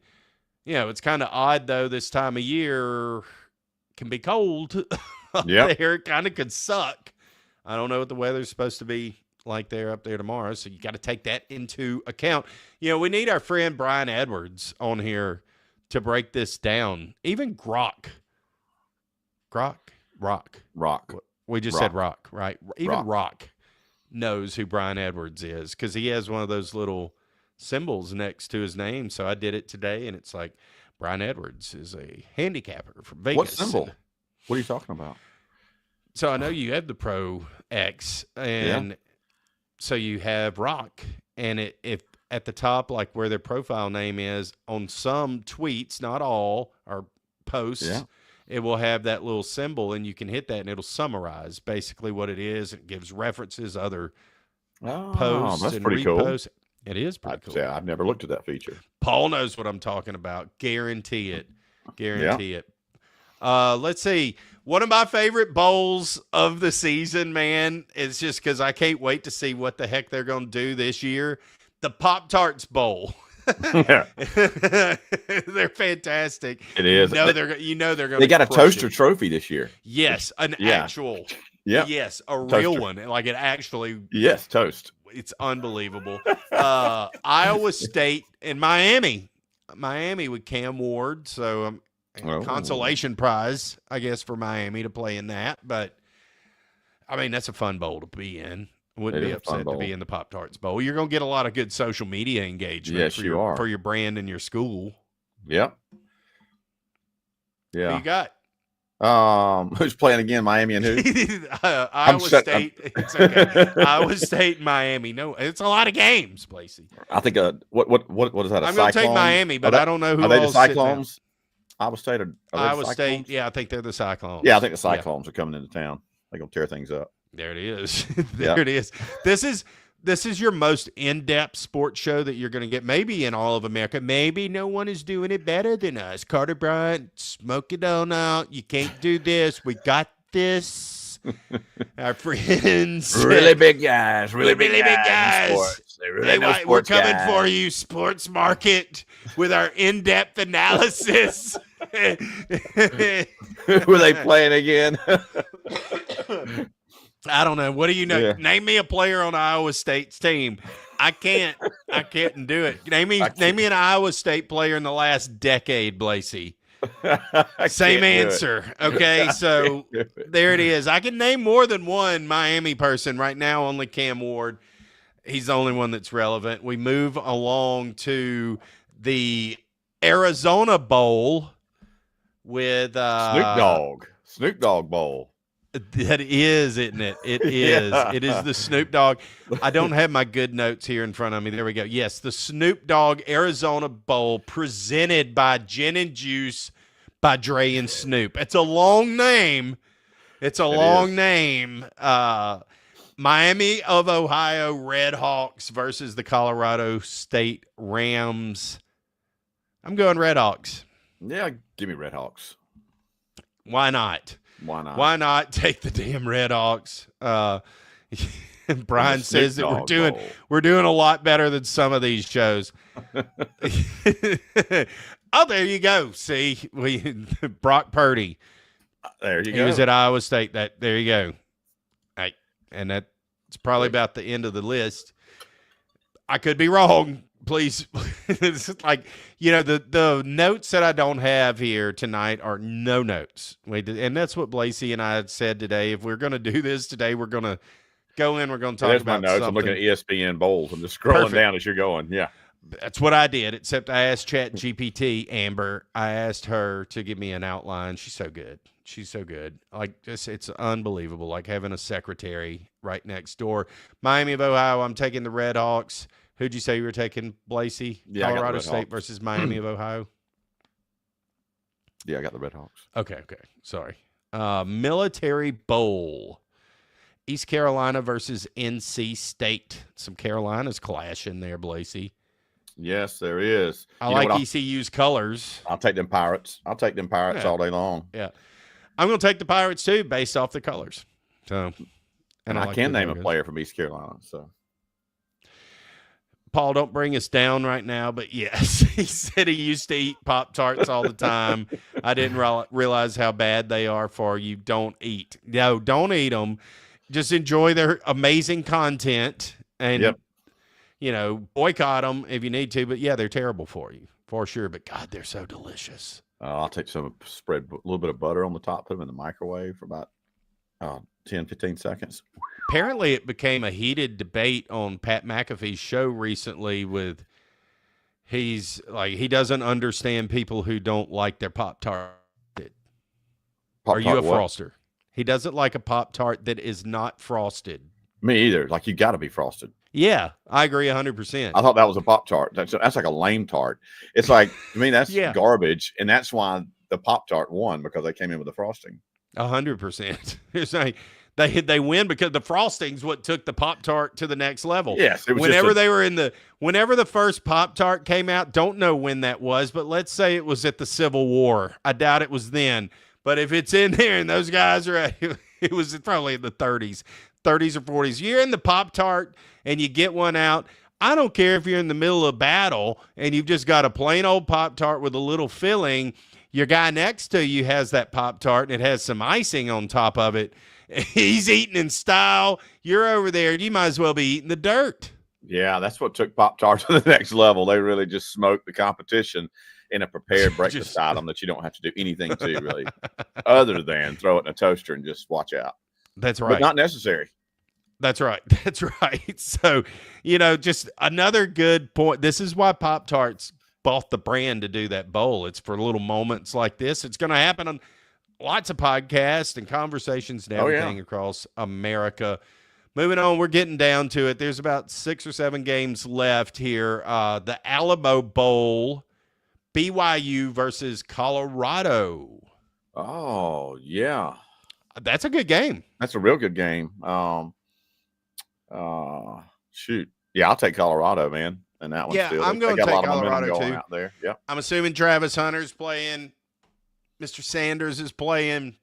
[SPEAKER 1] it's kind of odd though. This time of year can be cold. There, it kind of could suck. I don't know what the weather's supposed to be like there up there tomorrow, so you got to take that into account. We need our friend Brian Edwards on here to break this down. Even Rock. We just said Rock, right? Even Rock knows who Brian Edwards is because he has one of those little symbols next to his name. So I did it today, and it's like Brian Edwards is a handicapper from Vegas.
[SPEAKER 2] What symbol? What are you talking about?
[SPEAKER 1] So I know you have the Pro X, and so you have Rock, and if at the top, like where their profile name is, on some tweets, not all, or posts, it will have that little symbol, and you can hit that, and it'll summarize basically what it is. It gives references, other posts,
[SPEAKER 2] that's
[SPEAKER 1] and
[SPEAKER 2] pretty
[SPEAKER 1] reposts.
[SPEAKER 2] Cool.
[SPEAKER 1] It is pretty cool.
[SPEAKER 2] Yeah, I've never looked at that feature.
[SPEAKER 1] Paul knows what I'm talking about. Guarantee it. It. Let's see. One of my favorite bowls of the season, man, is just because I can't wait to see what the heck they're going to do this year. The Pop-Tarts Bowl. They're fantastic.
[SPEAKER 2] It is.
[SPEAKER 1] They're going to.
[SPEAKER 2] They got a toaster trophy this year.
[SPEAKER 1] Yes, an actual.
[SPEAKER 2] Yeah.
[SPEAKER 1] Yes, a
[SPEAKER 2] toaster.
[SPEAKER 1] real one. Like it actually.
[SPEAKER 2] Yes, toast.
[SPEAKER 1] It's unbelievable. Iowa State and Miami. Miami with Cam Ward, so consolation prize, I guess, for Miami to play in that. But I mean, that's a fun bowl to be in. Wouldn't be upset to be in the Pop-Tarts Bowl. You're going to get a lot of good social media engagement for your brand and your school.
[SPEAKER 2] Yep. Yeah.
[SPEAKER 1] Who you got?
[SPEAKER 2] Who's playing again? Miami and who?
[SPEAKER 1] Iowa State. It's okay. Iowa State and Miami. No, it's a lot of games, Placey.
[SPEAKER 2] I think what is that?
[SPEAKER 1] I'm going to take Miami, but I don't know who.
[SPEAKER 2] Are they the Cyclones? Iowa State are they the
[SPEAKER 1] Iowa
[SPEAKER 2] Cyclones?
[SPEAKER 1] State, yeah, I think they're the Cyclones.
[SPEAKER 2] Yeah, I think the Cyclones are coming into town. They're gonna tear things up.
[SPEAKER 1] There it is. There it is. This is your most in-depth sports show that you're going to get, maybe in all of America. Maybe no one is doing it better than us. Carter Bryant, smoke it on out. You can't do this. We got this. Our friends.
[SPEAKER 2] Really big guys.
[SPEAKER 1] Really big guys.
[SPEAKER 2] They really know
[SPEAKER 1] We're
[SPEAKER 2] sports
[SPEAKER 1] coming
[SPEAKER 2] guys.
[SPEAKER 1] for you, Sports Market, with our in-depth analysis.
[SPEAKER 2] Who are they playing again?
[SPEAKER 1] I don't know. What do you know?
[SPEAKER 2] Yeah.
[SPEAKER 1] Name me a player on Iowa State's team. I can't do it. Name me an Iowa State player in the last decade, Blasey. Same answer. Okay, so there it is. I can name more than one Miami person right now. Only Cam Ward. He's the only one that's relevant. We move along to the Arizona Bowl with
[SPEAKER 2] Snoop Dogg Bowl.
[SPEAKER 1] That is, isn't it? It is.
[SPEAKER 2] Yeah.
[SPEAKER 1] It is the Snoop Dogg. I don't have my good notes here in front of me. There we go. Yes, the Snoop Dogg Arizona Bowl presented by Gin and Juice by Dre and Snoop. It's a long name. Miami of Ohio Red Hawks versus the Colorado State Rams. I'm going Red Hawks.
[SPEAKER 2] Yeah, give me Red Hawks.
[SPEAKER 1] Why not? Why not take the damn Red Hawks? Brian says that we're doing a lot better than some of these shows. Oh, there you go. See, Brock Purdy.
[SPEAKER 2] There you go.
[SPEAKER 1] He was at Iowa State. There you go. Right, and that's probably about the end of the list. I could be wrong. Please, it's like, the notes that I don't have here tonight are no notes. And that's what Blasey and I had said today. If we're going to do this today, we're going to go in. We're going to talk about
[SPEAKER 2] my notes.
[SPEAKER 1] something.
[SPEAKER 2] I'm looking at ESPN bowls. I'm just scrolling down as you're going. Yeah,
[SPEAKER 1] that's what I did. Except I asked ChatGPT, Amber. I asked her to give me an outline. She's so good. Like, it's unbelievable. Like having a secretary right next door. Miami of Ohio. I'm taking the Red Hawks. Who'd you say you were taking, Blasey?
[SPEAKER 2] Yeah,
[SPEAKER 1] Colorado State versus Miami of Ohio?
[SPEAKER 2] Yeah, I got the Red Hawks.
[SPEAKER 1] Okay. Sorry. Military Bowl. East Carolina versus NC State. Some Carolinas clashing there, Blasey.
[SPEAKER 2] Yes, there is.
[SPEAKER 1] I like ECU's colors.
[SPEAKER 2] I'll take them Pirates. All day long.
[SPEAKER 1] Yeah. I'm going to take the Pirates, too, based off the colors. So,
[SPEAKER 2] and I can name a player from East Carolina, so.
[SPEAKER 1] Paul, don't bring us down right now, but yes, he said he used to eat Pop-Tarts all the time. I didn't realize how bad they are for you. Don't eat. No, don't eat them. Just enjoy their amazing content and, boycott them if you need to. But, yeah, they're terrible for you, for sure. But, God, they're so delicious.
[SPEAKER 2] I'll take spread a little bit of butter on the top, put them in the microwave for about 10, 15 seconds.
[SPEAKER 1] Apparently, it became a heated debate on Pat McAfee's show recently with he doesn't understand people who don't like their Pop-Tart. Are you a froster? He doesn't like a Pop-Tart that is not frosted.
[SPEAKER 2] Me either. Like, you got to be frosted.
[SPEAKER 1] Yeah, I agree 100%.
[SPEAKER 2] I thought that was a Pop-Tart. That's like a lame tart. It's like, I mean, that's garbage, and that's why the Pop-Tart won, because they came in with the frosting.
[SPEAKER 1] 100%. It's like they win because the frosting's what took the Pop-Tart to the next level.
[SPEAKER 2] Yes, it was
[SPEAKER 1] whenever the first Pop-Tart came out, don't know when that was, but let's say it was at the Civil War. I doubt it was then, but if it's in there and those guys are it was probably in the 30s or 40s. You're in the Pop-Tart and you get one out. I don't care if you're in the middle of battle and you've just got a plain old Pop-Tart with a little filling. Your guy next to you has that Pop-Tart and it has some icing on top of it. He's eating in style. You're over there. You might as well be eating the dirt.
[SPEAKER 2] Yeah, that's what took Pop-Tart to the next level. They really just smoked the competition in a prepared breakfast item that you don't have to do anything to, really, other than throw it in a toaster and just watch out.
[SPEAKER 1] That's right.
[SPEAKER 2] But not necessary.
[SPEAKER 1] That's right. That's right. So, just another good point. This is why Pop-Tarts bought the brand to do that bowl. It's for little moments like this. It's going to happen on lots of podcasts and conversations and everything across America. Moving on, we're getting down to it. There's about 6 or 7 games left here. The Alamo Bowl BYU versus Colorado.
[SPEAKER 2] Oh, yeah.
[SPEAKER 1] That's a good game.
[SPEAKER 2] That's a real good game. Shoot. Yeah, I'll take Colorado, man. And that one
[SPEAKER 1] Yeah,
[SPEAKER 2] still.
[SPEAKER 1] I'm
[SPEAKER 2] They
[SPEAKER 1] going to
[SPEAKER 2] got a
[SPEAKER 1] take
[SPEAKER 2] lot of momentum
[SPEAKER 1] Colorado
[SPEAKER 2] going
[SPEAKER 1] too.
[SPEAKER 2] out there. Yep.
[SPEAKER 1] I'm assuming Travis Hunter's playing. Mr. Sanders is playing.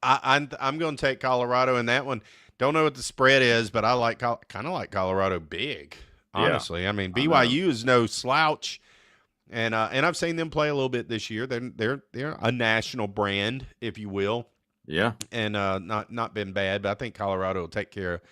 [SPEAKER 1] I'm going to take Colorado in that one. Don't know what the spread is, but I kind of like Colorado big. Honestly, I mean BYU is no slouch, and I've seen them play a little bit this year. They're a national brand, if you will.
[SPEAKER 2] Yeah.
[SPEAKER 1] And not been bad, but I think Colorado will take care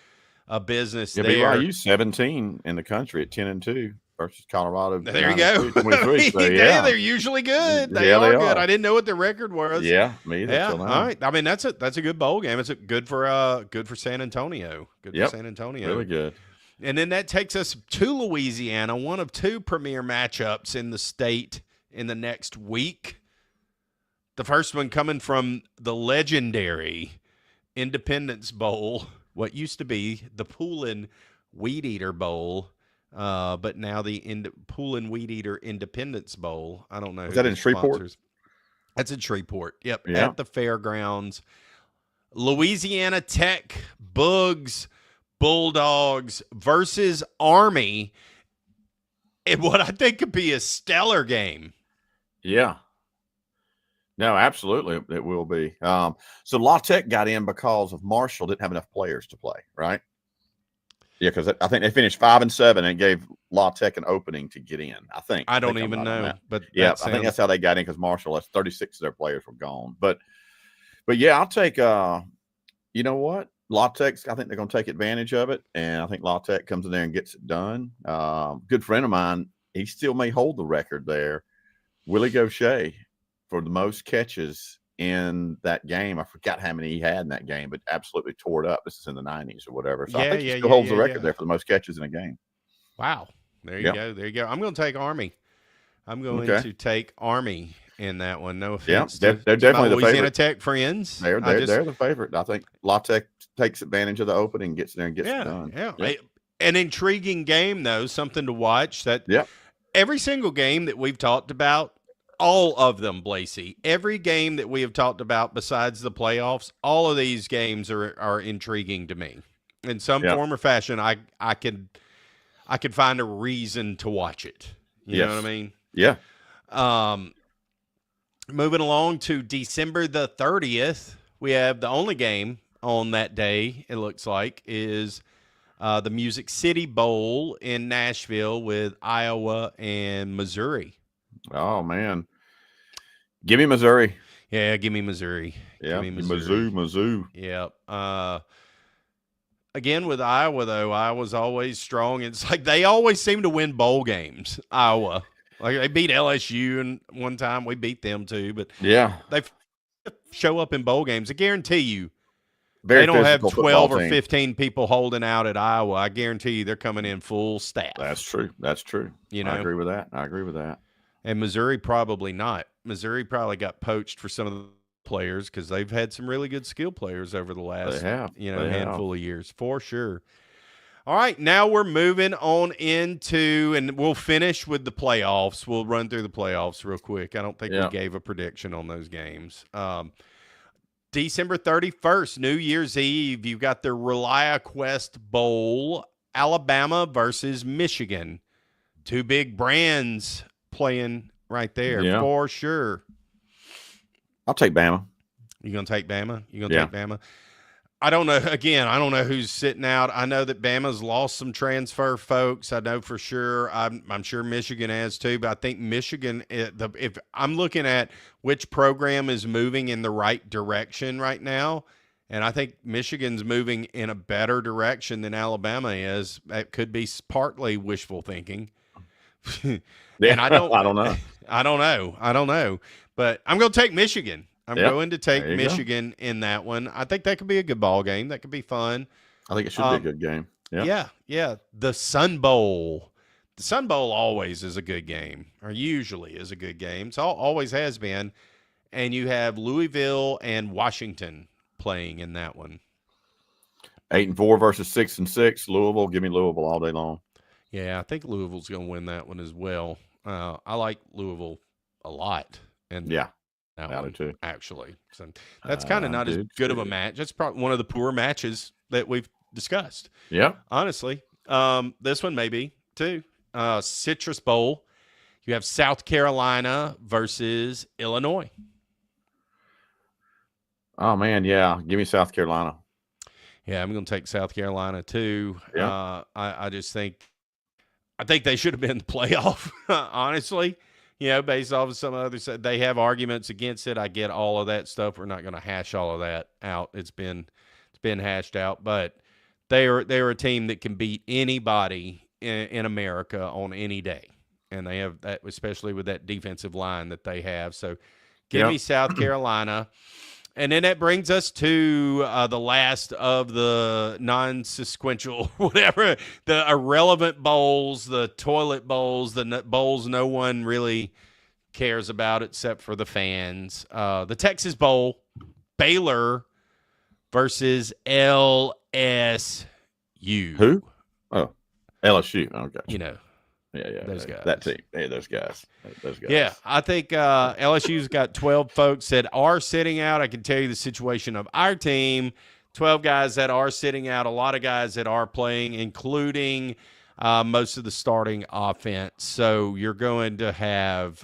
[SPEAKER 1] of business
[SPEAKER 2] Yeah,
[SPEAKER 1] there.
[SPEAKER 2] BYU 17 in the country at 10-2 versus Colorado.
[SPEAKER 1] There you go.
[SPEAKER 2] 23. So, yeah.
[SPEAKER 1] They're usually good. They
[SPEAKER 2] Yeah,
[SPEAKER 1] are
[SPEAKER 2] they
[SPEAKER 1] good.
[SPEAKER 2] are.
[SPEAKER 1] I didn't know what the record was.
[SPEAKER 2] Yeah, me either.
[SPEAKER 1] Yeah.
[SPEAKER 2] Till
[SPEAKER 1] All
[SPEAKER 2] now.
[SPEAKER 1] right. I mean, that's a good bowl game. It's good for San Antonio. Good for San Antonio.
[SPEAKER 2] Really good.
[SPEAKER 1] And then that takes us to Louisiana, one of two premier matchups in the state in the next week. The first one coming from the legendary Independence Bowl, what used to be the Poulin Weed Eater Bowl, but now the Poulin Weed Eater Independence Bowl. I don't know.
[SPEAKER 2] Is that in Shreveport?
[SPEAKER 1] That's in Shreveport. Yep,
[SPEAKER 2] yeah.
[SPEAKER 1] At the fairgrounds. Louisiana Tech Bugs Bulldogs versus Army in what I think could be a stellar game.
[SPEAKER 2] Yeah. No, absolutely, it will be. So La Tech got in because of Marshall didn't have enough players to play, right? Yeah, because I think they finished 5-7 and it gave La Tech an opening to get in. I
[SPEAKER 1] don't even know, but
[SPEAKER 2] yeah, I think that's how they got in because Marshall, that's 36 of their players were gone. But yeah, I'll take. You know what? La Tech, I think they're going to take advantage of it, and I think La Tech comes in there and gets it done. Good friend of mine, he still may hold the record there. Willie Gaucher for the most catches in that game. I forgot how many he had in that game, but absolutely tore it up. This is in the 90s or whatever. So I think he still holds the record there for the most catches in a game.
[SPEAKER 1] Wow. There you go. There you go. I'm going to take Army. I'm going to take Army in that one. No offense.
[SPEAKER 2] Yeah, they're definitely the
[SPEAKER 1] Louisiana
[SPEAKER 2] favorite.
[SPEAKER 1] Tech friends.
[SPEAKER 2] They're the favorite. I think La Tech takes advantage of the opening, gets there and gets it done.
[SPEAKER 1] Yeah. An intriguing game, though, something to watch. Every single game that we've talked about, all of them, Blasey, every game that we have talked about besides the playoffs, all of these games are intriguing to me. In some form or fashion, I could find a reason to watch it. You know what I mean?
[SPEAKER 2] Yeah.
[SPEAKER 1] Moving along to December the 30th, we have the only game on that day, it looks like, is the Music City Bowl in Nashville with Iowa and Missouri.
[SPEAKER 2] Oh, man. Give me Missouri.
[SPEAKER 1] Yeah, give me Missouri.
[SPEAKER 2] Yeah,
[SPEAKER 1] give me Missouri.
[SPEAKER 2] Mizzou.
[SPEAKER 1] Yeah. Again, with Iowa, though, Iowa's always strong. It's like they always seem to win bowl games, Iowa. Like they beat LSU and one time we beat them too, but they show up in bowl games. I guarantee you they don't have 12 or 15 people holding out at Iowa. I guarantee you they're coming in full staff.
[SPEAKER 2] That's true. You know, I agree with that.
[SPEAKER 1] And Missouri probably not. Missouri probably got poached for some of the players because they've had some really good skill players over the last handful of years for sure. All right, now we're moving on into, and we'll finish with the playoffs. We'll run through the playoffs real quick. I don't think we gave a prediction on those games. December 31st, New Year's Eve, you've got the ReliaQuest Bowl, Alabama versus Michigan. Two big brands playing right there for sure.
[SPEAKER 2] I'll take Bama.
[SPEAKER 1] You going to take Bama? You going to take Bama? I don't know. Again, I don't know who's sitting out. I know that Bama's lost some transfer folks. I know for sure. I'm sure Michigan has too. But I think Michigan, if I'm looking at which program is moving in the right direction right now, and I think Michigan's moving in a better direction than Alabama is. That could be partly wishful thinking. And I don't know. I don't know. But I'm going to take Michigan. I'm going to take Michigan in that one. I think that could be a good ball game. That could be fun.
[SPEAKER 2] I think it should be a good game.
[SPEAKER 1] Yeah. The Sun Bowl. The Sun Bowl always is a good game, or usually is a good game. So always has been. And you have Louisville and Washington playing in that one.
[SPEAKER 2] 8-4 versus 6-6. Louisville. Give me Louisville all day long.
[SPEAKER 1] Yeah, I think Louisville's going to win that one as well. I like Louisville a lot. And
[SPEAKER 2] Yeah,
[SPEAKER 1] that
[SPEAKER 2] I do
[SPEAKER 1] one,
[SPEAKER 2] too.
[SPEAKER 1] actually. So that's kind of not as
[SPEAKER 2] Dude,
[SPEAKER 1] good of a
[SPEAKER 2] too.
[SPEAKER 1] match. That's probably one of the poor matches that we've discussed,
[SPEAKER 2] Yeah.
[SPEAKER 1] honestly. This one maybe too. Citrus Bowl. You have South Carolina versus Illinois.
[SPEAKER 2] Oh man, yeah. Give me South Carolina.
[SPEAKER 1] Yeah, I'm going to take South Carolina too.
[SPEAKER 2] Yeah.
[SPEAKER 1] I just think they should have been in the playoff. Honestly, based off of some others, they have arguments against it. I get all of that stuff. We're not going to hash all of that out. It's been hashed out, but they're a team that can beat anybody in America on any day, and they have that, especially with that defensive line that they have. So, give
[SPEAKER 2] Yeah.
[SPEAKER 1] me South Carolina. And then that brings us to the last of the non-sequential, whatever, the irrelevant bowls, the toilet bowls, the bowls no one really cares about except for the fans. The Texas Bowl, Baylor versus LSU.
[SPEAKER 2] Who? Oh, LSU. Okay. Yeah.
[SPEAKER 1] Those guys.
[SPEAKER 2] That team. Yeah, those guys. Those guys.
[SPEAKER 1] Yeah, I think LSU's got 12 folks that are sitting out. I can tell you the situation of our team. 12 guys that are sitting out, a lot of guys that are playing, including most of the starting offense. So you're going to have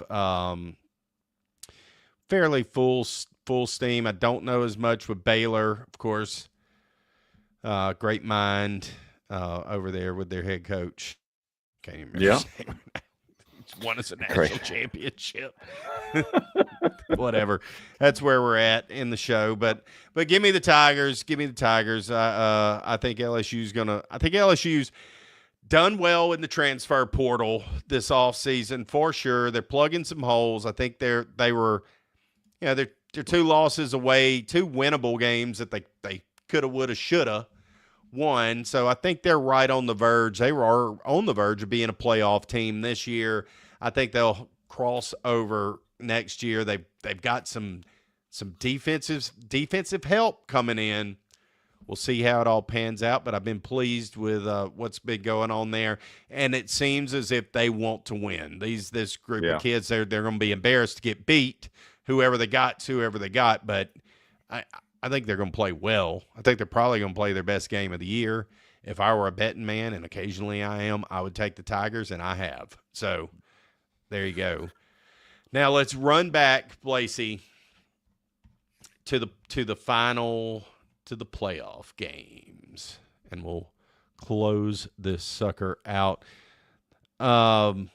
[SPEAKER 1] fairly full steam. I don't know as much with Baylor, of course. Great mind over there with their head coach. Can't even remember his name. Won us a national championship. Whatever. That's where we're at in the show. But give me the Tigers. Give me the Tigers. I think LSU's done well in the transfer portal this offseason for sure. They're plugging some holes. I think they're two losses away, two winnable games that they coulda, woulda, shoulda won. So I think they're right on the verge. They were on the verge of being a playoff team this year. I think they'll cross over next year. They've got some defensive help coming in. We'll see how it all pans out, but I've been pleased with what's been going on there, and it seems as if they want to win. This group of kids, they're going to be embarrassed to get beat, whoever they got, but I think they're going to play well. I think they're probably going to play their best game of the year. If I were a betting man, and occasionally I am, I would take the Tigers, and I have. So there you go. Now let's run back, Lacey, to the playoff games, and we'll close this sucker out. The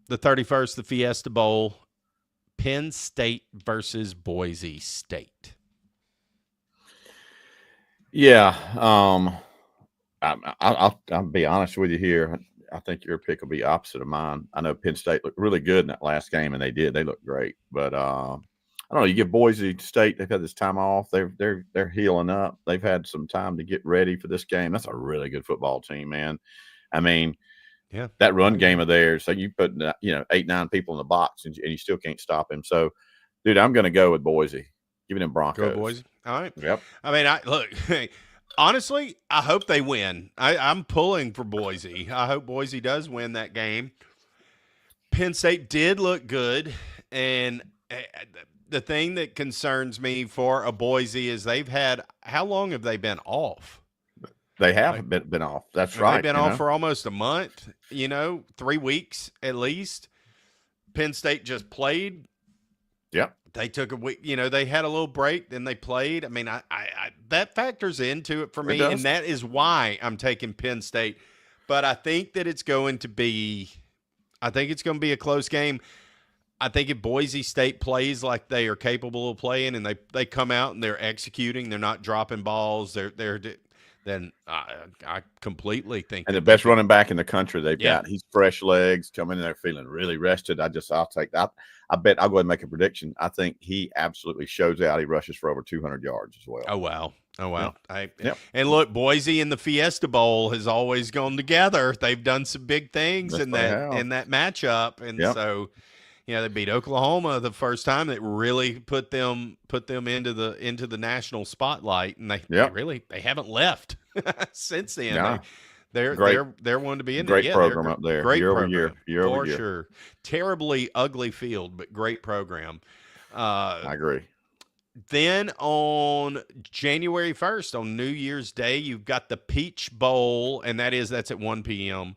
[SPEAKER 1] 31st, the Fiesta Bowl, Penn State versus Boise State.
[SPEAKER 2] Yeah, I'll be honest with you here. I think your pick will be opposite of mine. I know Penn State looked really good in that last game, and they did. They looked great, but I don't know. You give Boise State, they've had this time off. They're healing up. They've had some time to get ready for this game. That's a really good football team, man. I mean,
[SPEAKER 1] yeah,
[SPEAKER 2] that run game of theirs. So you put 8-9 people in the box, and you still can't stop him. So, dude, I'm going to go with Boise. Give them Broncos.
[SPEAKER 1] Go Boise. All right.
[SPEAKER 2] Yep.
[SPEAKER 1] I mean, look. Honestly, I hope they win. I'm pulling for Boise. I hope Boise does win that game. Penn State did look good, and the thing that concerns me for a Boise is how long have they been off?
[SPEAKER 2] They have been off. That's right.
[SPEAKER 1] They've been off for almost a month, 3 weeks at least. Penn State just played.
[SPEAKER 2] Yep.
[SPEAKER 1] They took a week, they had a little break, then they played. I mean, I that factors into it for me, and that is why I'm taking Penn State. But I think that it's going to be a close game. I think if Boise State plays like they are capable of playing, and they come out and they're executing, they're not dropping balls, then I completely think.
[SPEAKER 2] And the best running back in the country they've got. He's fresh legs, coming in there feeling really rested. I'll take that. I bet I'll go ahead and make a prediction. I think he absolutely shows out. He rushes for over 200 yards as well.
[SPEAKER 1] Oh, wow. And look, Boise and the Fiesta Bowl has always gone together. They've done some big things in that matchup. And so, they beat Oklahoma the first time. That really put them into the national spotlight, and they haven't left since then.
[SPEAKER 2] Great,
[SPEAKER 1] they're one to be in there.
[SPEAKER 2] great
[SPEAKER 1] Yeah,
[SPEAKER 2] program up there.
[SPEAKER 1] Great
[SPEAKER 2] Year over
[SPEAKER 1] program
[SPEAKER 2] year, year over
[SPEAKER 1] for
[SPEAKER 2] year.
[SPEAKER 1] sure. Terribly ugly field, but great program.
[SPEAKER 2] I agree.
[SPEAKER 1] Then on January 1st, on New Year's Day, you've got the Peach Bowl, and that's at 1 p.m.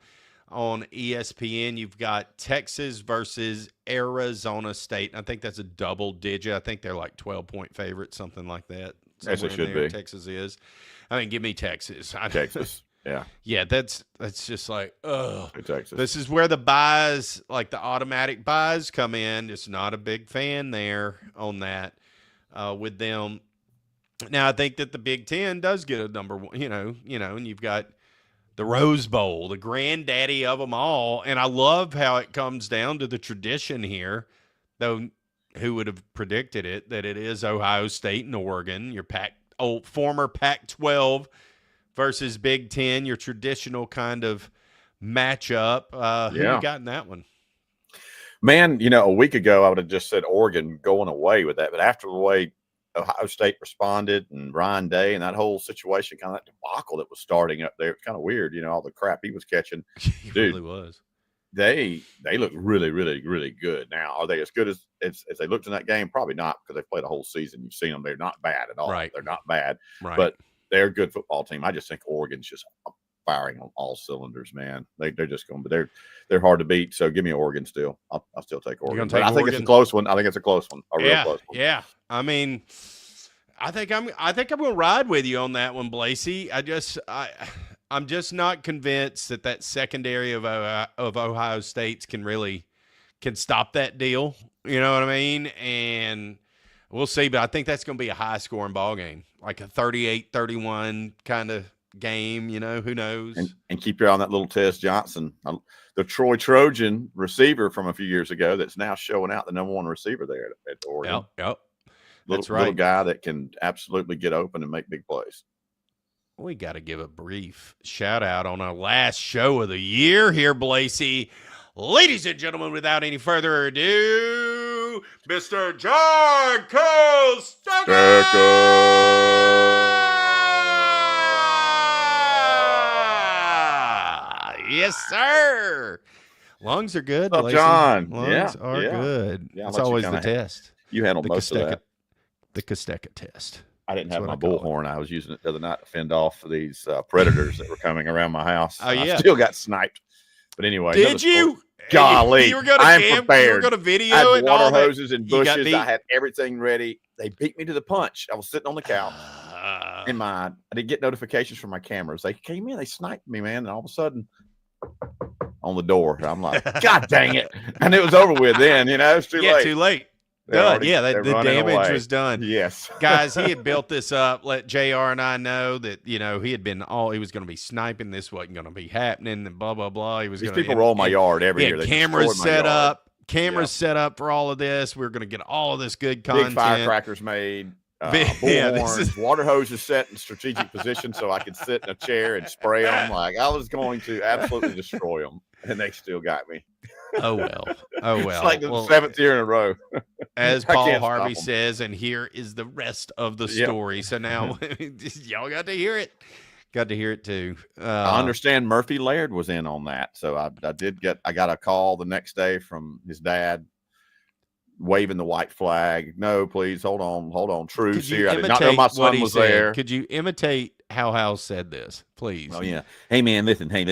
[SPEAKER 1] on ESPN. You've got Texas versus Arizona State. I think that's a double digit. I think they're like 12-point favorites, something like that.
[SPEAKER 2] Yes, it should be.
[SPEAKER 1] Texas is. I mean, give me Texas.
[SPEAKER 2] Texas. Yeah.
[SPEAKER 1] Yeah, that's just like, oh,
[SPEAKER 2] Texas.
[SPEAKER 1] this is where the buys, like the automatic buys, come in. Just not a big fan there on that with them. Now, I think that the Big Ten does get a number one, and you've got the Rose Bowl, the granddaddy of them all. And I love how it comes down to the tradition here, though. Who would have predicted it, that it is Ohio State and Oregon, your former Pac-12 versus Big Ten, your traditional kind of matchup. Who you got in that one?
[SPEAKER 2] Man, a week ago I would have just said Oregon going away with that. But after the way Ohio State responded and Ryan Day and that whole situation, kind of that debacle that was starting up there, it's kind of weird, all the crap he was catching.
[SPEAKER 1] It really was.
[SPEAKER 2] They look really, really, really good. Now, are they as good as they looked in that game? Probably not, because they played a whole season. You've seen them; they're not bad at all.
[SPEAKER 1] Right.
[SPEAKER 2] They're not bad,
[SPEAKER 1] right.
[SPEAKER 2] But they're a good football team. I just think Oregon's just firing on all cylinders, man. They're just going, but they're hard to beat. So give me Oregon still. I'll still take Oregon.
[SPEAKER 1] Take
[SPEAKER 2] I think it's a close one. I think it's a close one. A real close one.
[SPEAKER 1] Yeah. I mean, I think I'm going to ride with you on that one, Blasey. I'm just not convinced that secondary of Ohio State's can stop that deal. You know what I mean? And we'll see, but I think that's going to be a high-scoring ball game, like a 38-31 kind of game. Who knows?
[SPEAKER 2] And keep your eye on that little Tez Johnson, the Troy Trojan receiver from a few years ago that's now showing out, the number one receiver there at Oregon.
[SPEAKER 1] Yep.
[SPEAKER 2] That's right. Little guy that can absolutely get open and make big plays.
[SPEAKER 1] We got to give a brief shout out on our last show of the year here, Blasey. Ladies and gentlemen, without any further ado, Mr. John Costaca! Yes, sir. Lungs are good,
[SPEAKER 2] What's up, John?
[SPEAKER 1] Lungs are good.
[SPEAKER 2] Yeah,
[SPEAKER 1] that's always the test.
[SPEAKER 2] You handled most of that.
[SPEAKER 1] The Costaca test.
[SPEAKER 2] I didn't have my bullhorn. I was using it the other night to fend off these predators that were coming around my house.
[SPEAKER 1] Oh, yeah.
[SPEAKER 2] I still got sniped. But anyway.
[SPEAKER 1] Did you?
[SPEAKER 2] Golly.
[SPEAKER 1] I'm
[SPEAKER 2] prepared.
[SPEAKER 1] You were going to video
[SPEAKER 2] I had
[SPEAKER 1] it.
[SPEAKER 2] Water hoses and bushes. I had everything ready. They beat me to the punch. I was sitting on the couch. I didn't get notifications from my cameras. They came in. They sniped me, man. And all of a sudden, on the door, I'm like, God dang it. And it was over with then. It's too late.
[SPEAKER 1] Too late. Good. The damage was done.
[SPEAKER 2] Yes.
[SPEAKER 1] Guys, he had built this up. Let JR and I know that, he was going to be sniping. This wasn't going to be happening and blah, blah, blah.
[SPEAKER 2] These people roll my yard every year. They
[SPEAKER 1] cameras set up. Set up for all of this. We're going to get all of this good content.
[SPEAKER 2] Big firecrackers made. Bullhorns, water hoses set in strategic position so I could sit in a chair and spray them. Like I was going to absolutely destroy them. And they still got me.
[SPEAKER 1] Oh, well.
[SPEAKER 2] It's like the seventh year in a row.
[SPEAKER 1] As Paul Harvey says, and here is the rest of the story. Yep. So now y'all got to hear it. Got to hear it too.
[SPEAKER 2] I understand Murphy Laird was in on that. So I got a call the next day from his dad waving the white flag. No, please, hold on. Truce here. I did not know my son was there.
[SPEAKER 1] Could you imitate how Hal said this, please?
[SPEAKER 2] Oh, yeah. Hey, man, listen. I'm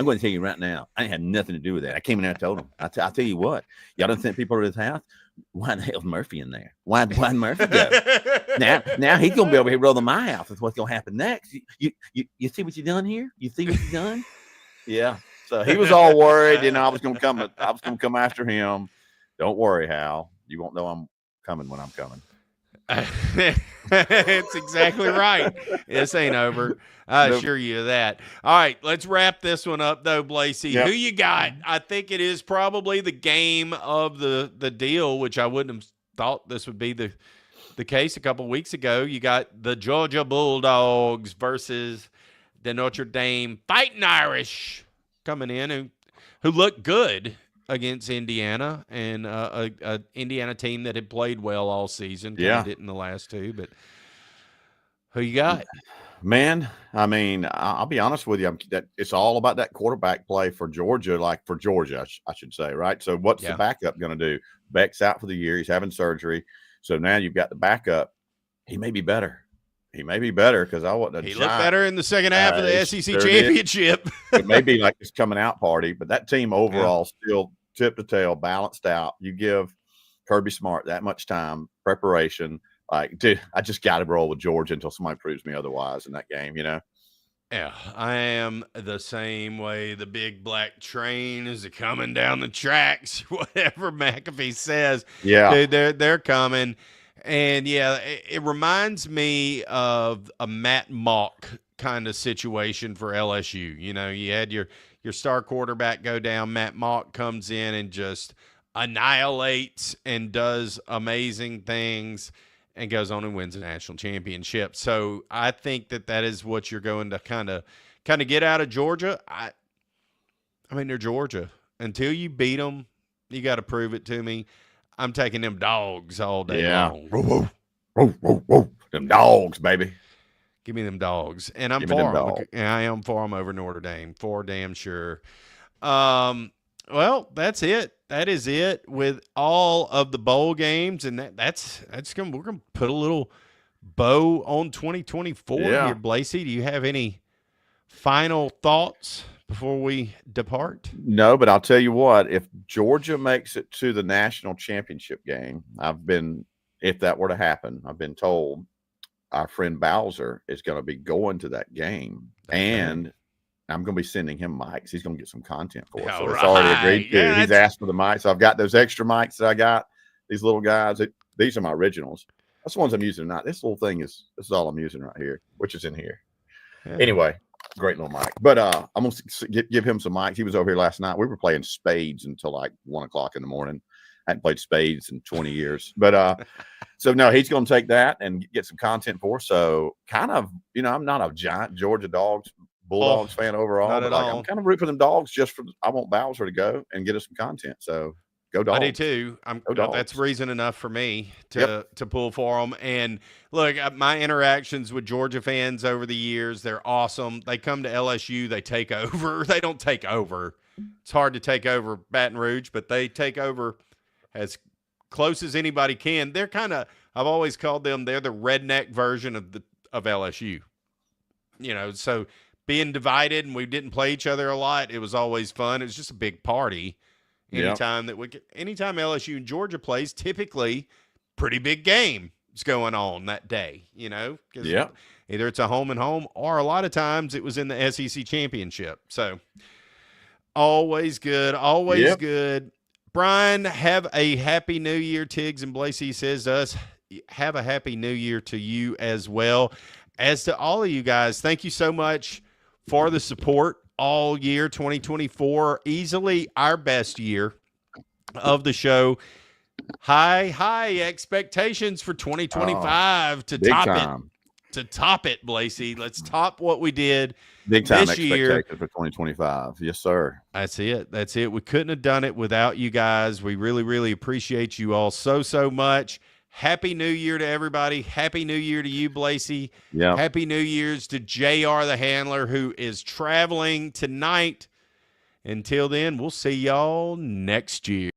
[SPEAKER 2] going to tell you right now. I ain't had nothing to do with that. I came in there and told him. I'll tell you what. Y'all done sent people to his house. Why the hell's Murphy in there? Why'd Murphy go? now he's going to be over here rolling my house. That's what's going to happen next. You see what you done here? You see what you done? Yeah. So he was all worried. I was going to come after him. Don't worry, Hal. You won't know I'm coming when I'm coming.
[SPEAKER 1] It's exactly right. This ain't over. I assure you of that. All right, let's wrap this one up, though, Blasey. Yep. Who you got? I think it is probably the game of the deal, which I wouldn't have thought this would be the case a couple weeks ago. You got the Georgia Bulldogs versus the Notre Dame Fighting Irish coming in, who look good against Indiana, and a Indiana team that had played well all season. Did in the last two, but who you got?
[SPEAKER 2] Man, I mean, I'll be honest with you. That it's all about that quarterback play for Georgia, like for Georgia, I should say, right? So, what's the
[SPEAKER 1] Yeah.
[SPEAKER 2] backup going to do? Beck's out for the year. He's having surgery. So now you've got the backup. He may be better. He may be better because I want a
[SPEAKER 1] He looked
[SPEAKER 2] giant.
[SPEAKER 1] better in the second half of the
[SPEAKER 2] He
[SPEAKER 1] SEC
[SPEAKER 2] sure did.
[SPEAKER 1] championship.
[SPEAKER 2] It may be like this coming out party, but that team overall still tip to tail, balanced out. You give Kirby Smart that much time, preparation. Like, dude, I just got to roll with Georgia until somebody proves me otherwise in that game,
[SPEAKER 1] Yeah, I am the same way. The big black train is coming down the tracks. Whatever McAfee says,
[SPEAKER 2] Yeah.
[SPEAKER 1] dude, they're coming. And yeah, it reminds me of a Matt Mock kind of situation for LSU. You had your star quarterback go down. Matt Mock comes in and just annihilates and does amazing things and goes on and wins a national championship. So I think that is what you're going to kind of get out of Georgia. I mean, they're Georgia. Until you beat them, you got to prove it to me. I'm taking them dogs all day long.
[SPEAKER 2] Whoa, whoa, whoa, whoa. Them dogs, baby.
[SPEAKER 1] Give me them dogs. And I'm
[SPEAKER 2] Give me
[SPEAKER 1] for
[SPEAKER 2] them
[SPEAKER 1] them.
[SPEAKER 2] dogs.
[SPEAKER 1] I am for them over Notre Dame, for damn sure. Well, that's it. That is it with all of the bowl games, and that's we're gonna put a little bow on 2024 here. Blasey, do you have any final thoughts before we depart?
[SPEAKER 2] No, but I'll tell you what, if Georgia makes it to the national championship game, if that were to happen, I've been told our friend Bowser is going to be going to that game. And I'm going to be sending him mics. He's going to get some content for us. So it's already agreed to.
[SPEAKER 1] Yeah,
[SPEAKER 2] he's asked for the mics. So I've got those extra mics that I got. These little guys. These are my originals. That's the ones I'm using tonight. This little thing this is all I'm using right here, which is in here. Yeah. Anyway, great little mic. But I'm going to give him some mics. He was over here last night. We were playing spades until like 1 o'clock in the morning. I hadn't played spades in 20 years. But so no, he's going to take that and get some content for us. So kind of, I'm not a giant Georgia Bulldogs fan overall, but like, I'm kind of rooting for them dogs I want Bowser to go and get us some content. So go dogs.
[SPEAKER 1] I do too. That's reason enough for me to pull for them. And look, my interactions with Georgia fans over the years, they're awesome. They come to LSU, they take over. They don't take over. It's hard to take over Baton Rouge, but they take over as close as anybody can. They're I've always called them, they're the redneck version of LSU. So being divided and we didn't play each other a lot, it was always fun. It was just a big party. Anytime LSU and Georgia plays, typically pretty big game is going on that day, because either it's a home and home or a lot of times it was in the SEC championship. So always good, always good. Brian, have a happy new year. Tigs and Blasey says to us, have a happy new year to you as well. As to all of you guys, thank you so much for the support all year. 2024, easily our best year of the show. High expectations for 2025 to top it, Blasey. Let's top what we did
[SPEAKER 2] big time
[SPEAKER 1] this year
[SPEAKER 2] for 2025. Yes, sir.
[SPEAKER 1] That's it. We couldn't have done it without you guys. We really, really appreciate you all so much. Happy New Year to everybody. Happy New Year to you, Blasey.
[SPEAKER 2] Yeah.
[SPEAKER 1] Happy New Year's to JR the handler, who is traveling tonight. Until then, we'll see y'all next year.